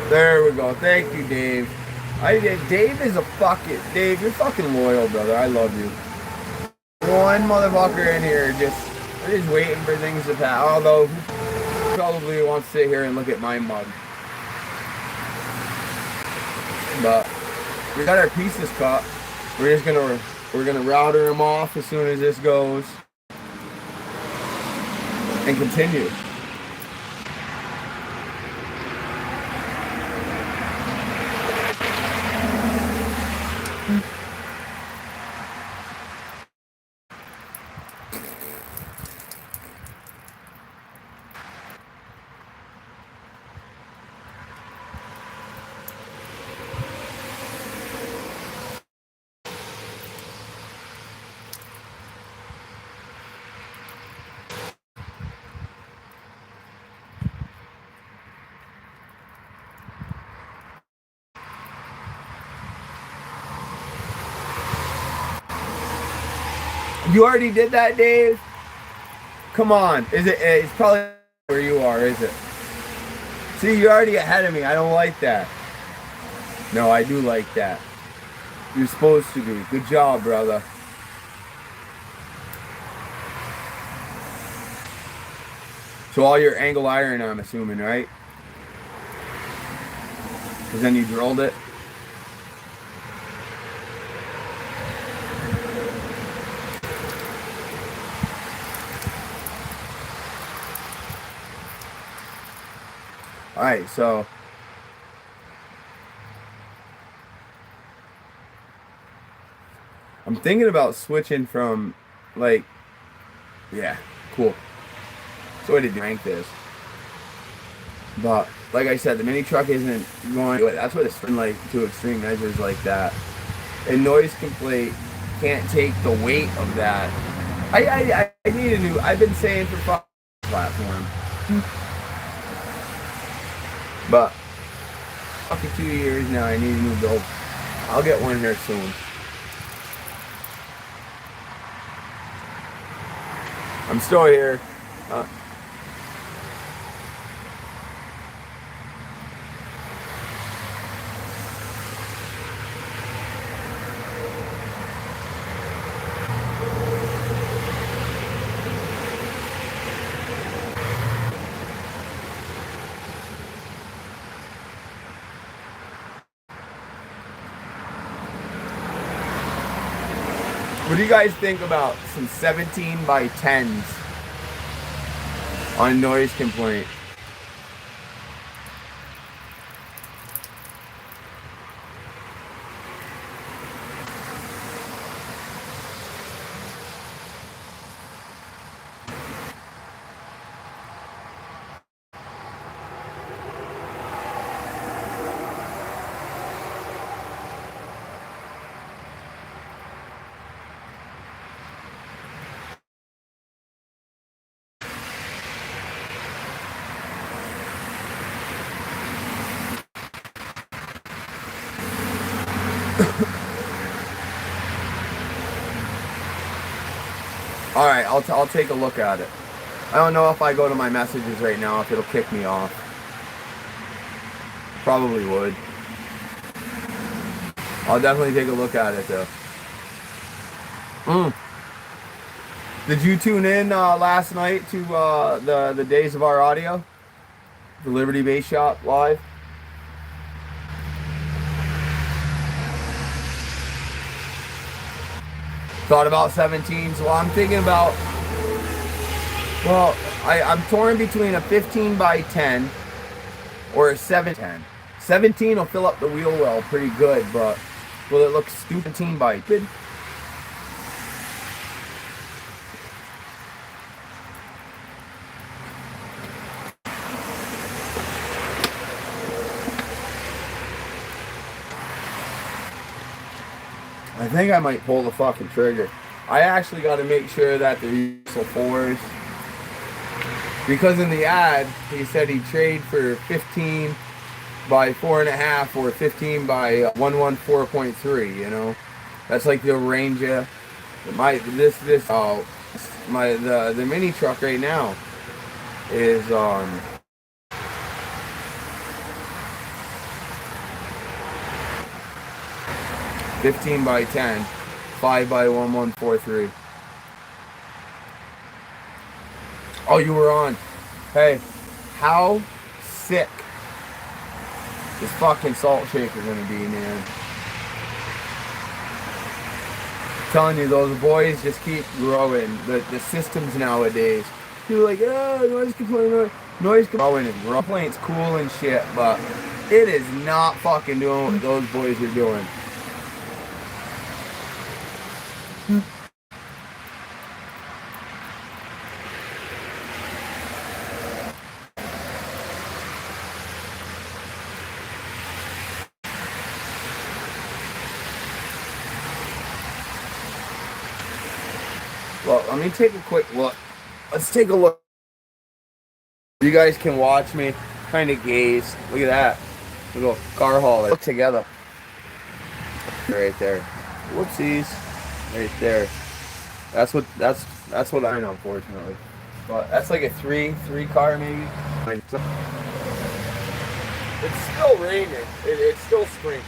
There we go. Thank you, Dave. Dave is a fucking... Dave, you're fucking loyal, brother. I love you. One motherfucker in here just waiting for things to pass. Although, he probably wants to sit here and look at my mug. But, we got our pieces cut. We're gonna router them off as soon as this goes. And continue. You already did that, Dave? Come on. It's probably where you are, is it? See, you're already ahead of me. I don't like that. No, I do like that. You're supposed to be. Good job, brother. So all your angle iron, I'm assuming, right? Because then you drilled it. All right, so I'm thinking about switching from, like, yeah, cool. So I did rank this. But like I said, the mini truck isn't going to it. That's what it's from, like, to extreme measures like that. And noise complaint can't take the weight of that. I need a new, I've been saying for platform. But after 2 years now, I need a new build. I'll get one here soon. I'm still here. What do you guys think about some 17 by 10s on noise complaint? All right, I'll take a look at it. I don't know if I go to my messages right now if it'll kick me off. Probably would. I'll definitely take a look at it though. Did you tune in last night to the Days of Our Audio? The Liberty Base Shop live? Thought about 17s. Well, I'm thinking about, well, I'm torn between a 15 by 10 or a 710. 17 will fill up the wheel well pretty good, but will it look stupid 15 by 10? I think I might pull the fucking trigger. I actually got to make sure that they're useful fours. Because in the ad, he said he'd trade for 15 by 4.5 or 15 by 114.3, you know? That's like the Ranger. The mini truck right now is 15 by 10, 5 by 1143. Oh, you were on. Hey, how sick is fucking Salt Shaker gonna be, man? I'm telling you, those boys just keep growing. The systems nowadays. People are like, oh, noise complaint, noise growing and complaint's cool and shit, but it is not fucking doing what those boys are doing. Well, let me take a quick look. Let's take a look. You guys can watch me kind of gaze. Look at that. Little car hauler. Look together. Right there. Whoopsies. Right there. That's what I know, unfortunately. But that's like a three car maybe. It's still raining. It's still spring.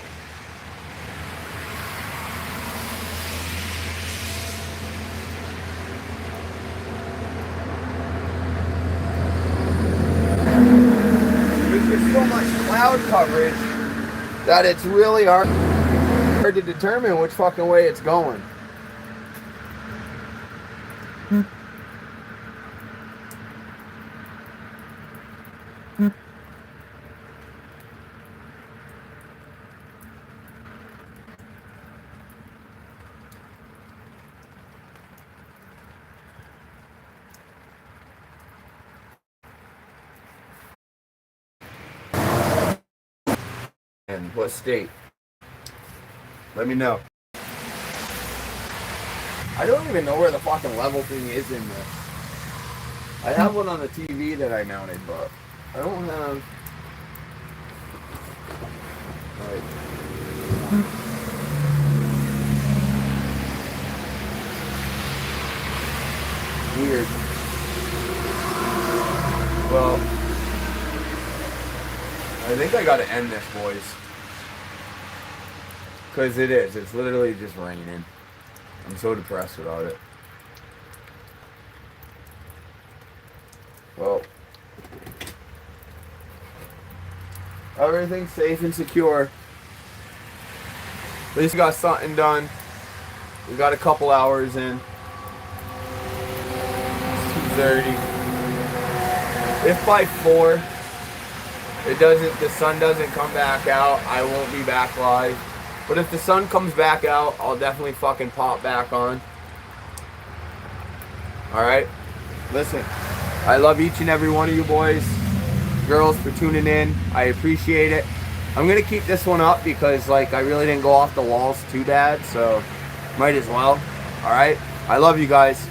There's so much cloud coverage that it's really hard to determine which fucking way it's going. And what state? Let me know. I don't even know where the fucking level thing is in this. I have one on the TV that I mounted, but I don't have. Like, weird. Well, I think I gotta end this, boys. Because it is. It's literally just raining. I'm so depressed about it. Well, everything's safe and secure. At least we got something done. We got a couple hours in. It's 2:30. If by 4 the sun doesn't come back out, I won't be back live. But if the sun comes back out, I'll definitely fucking pop back on. Alright? Listen, I love each and every one of you boys, girls, for tuning in. I appreciate it. I'm going to keep this one up because, like, I really didn't go off the walls too bad, so might as well. Alright? I love you guys.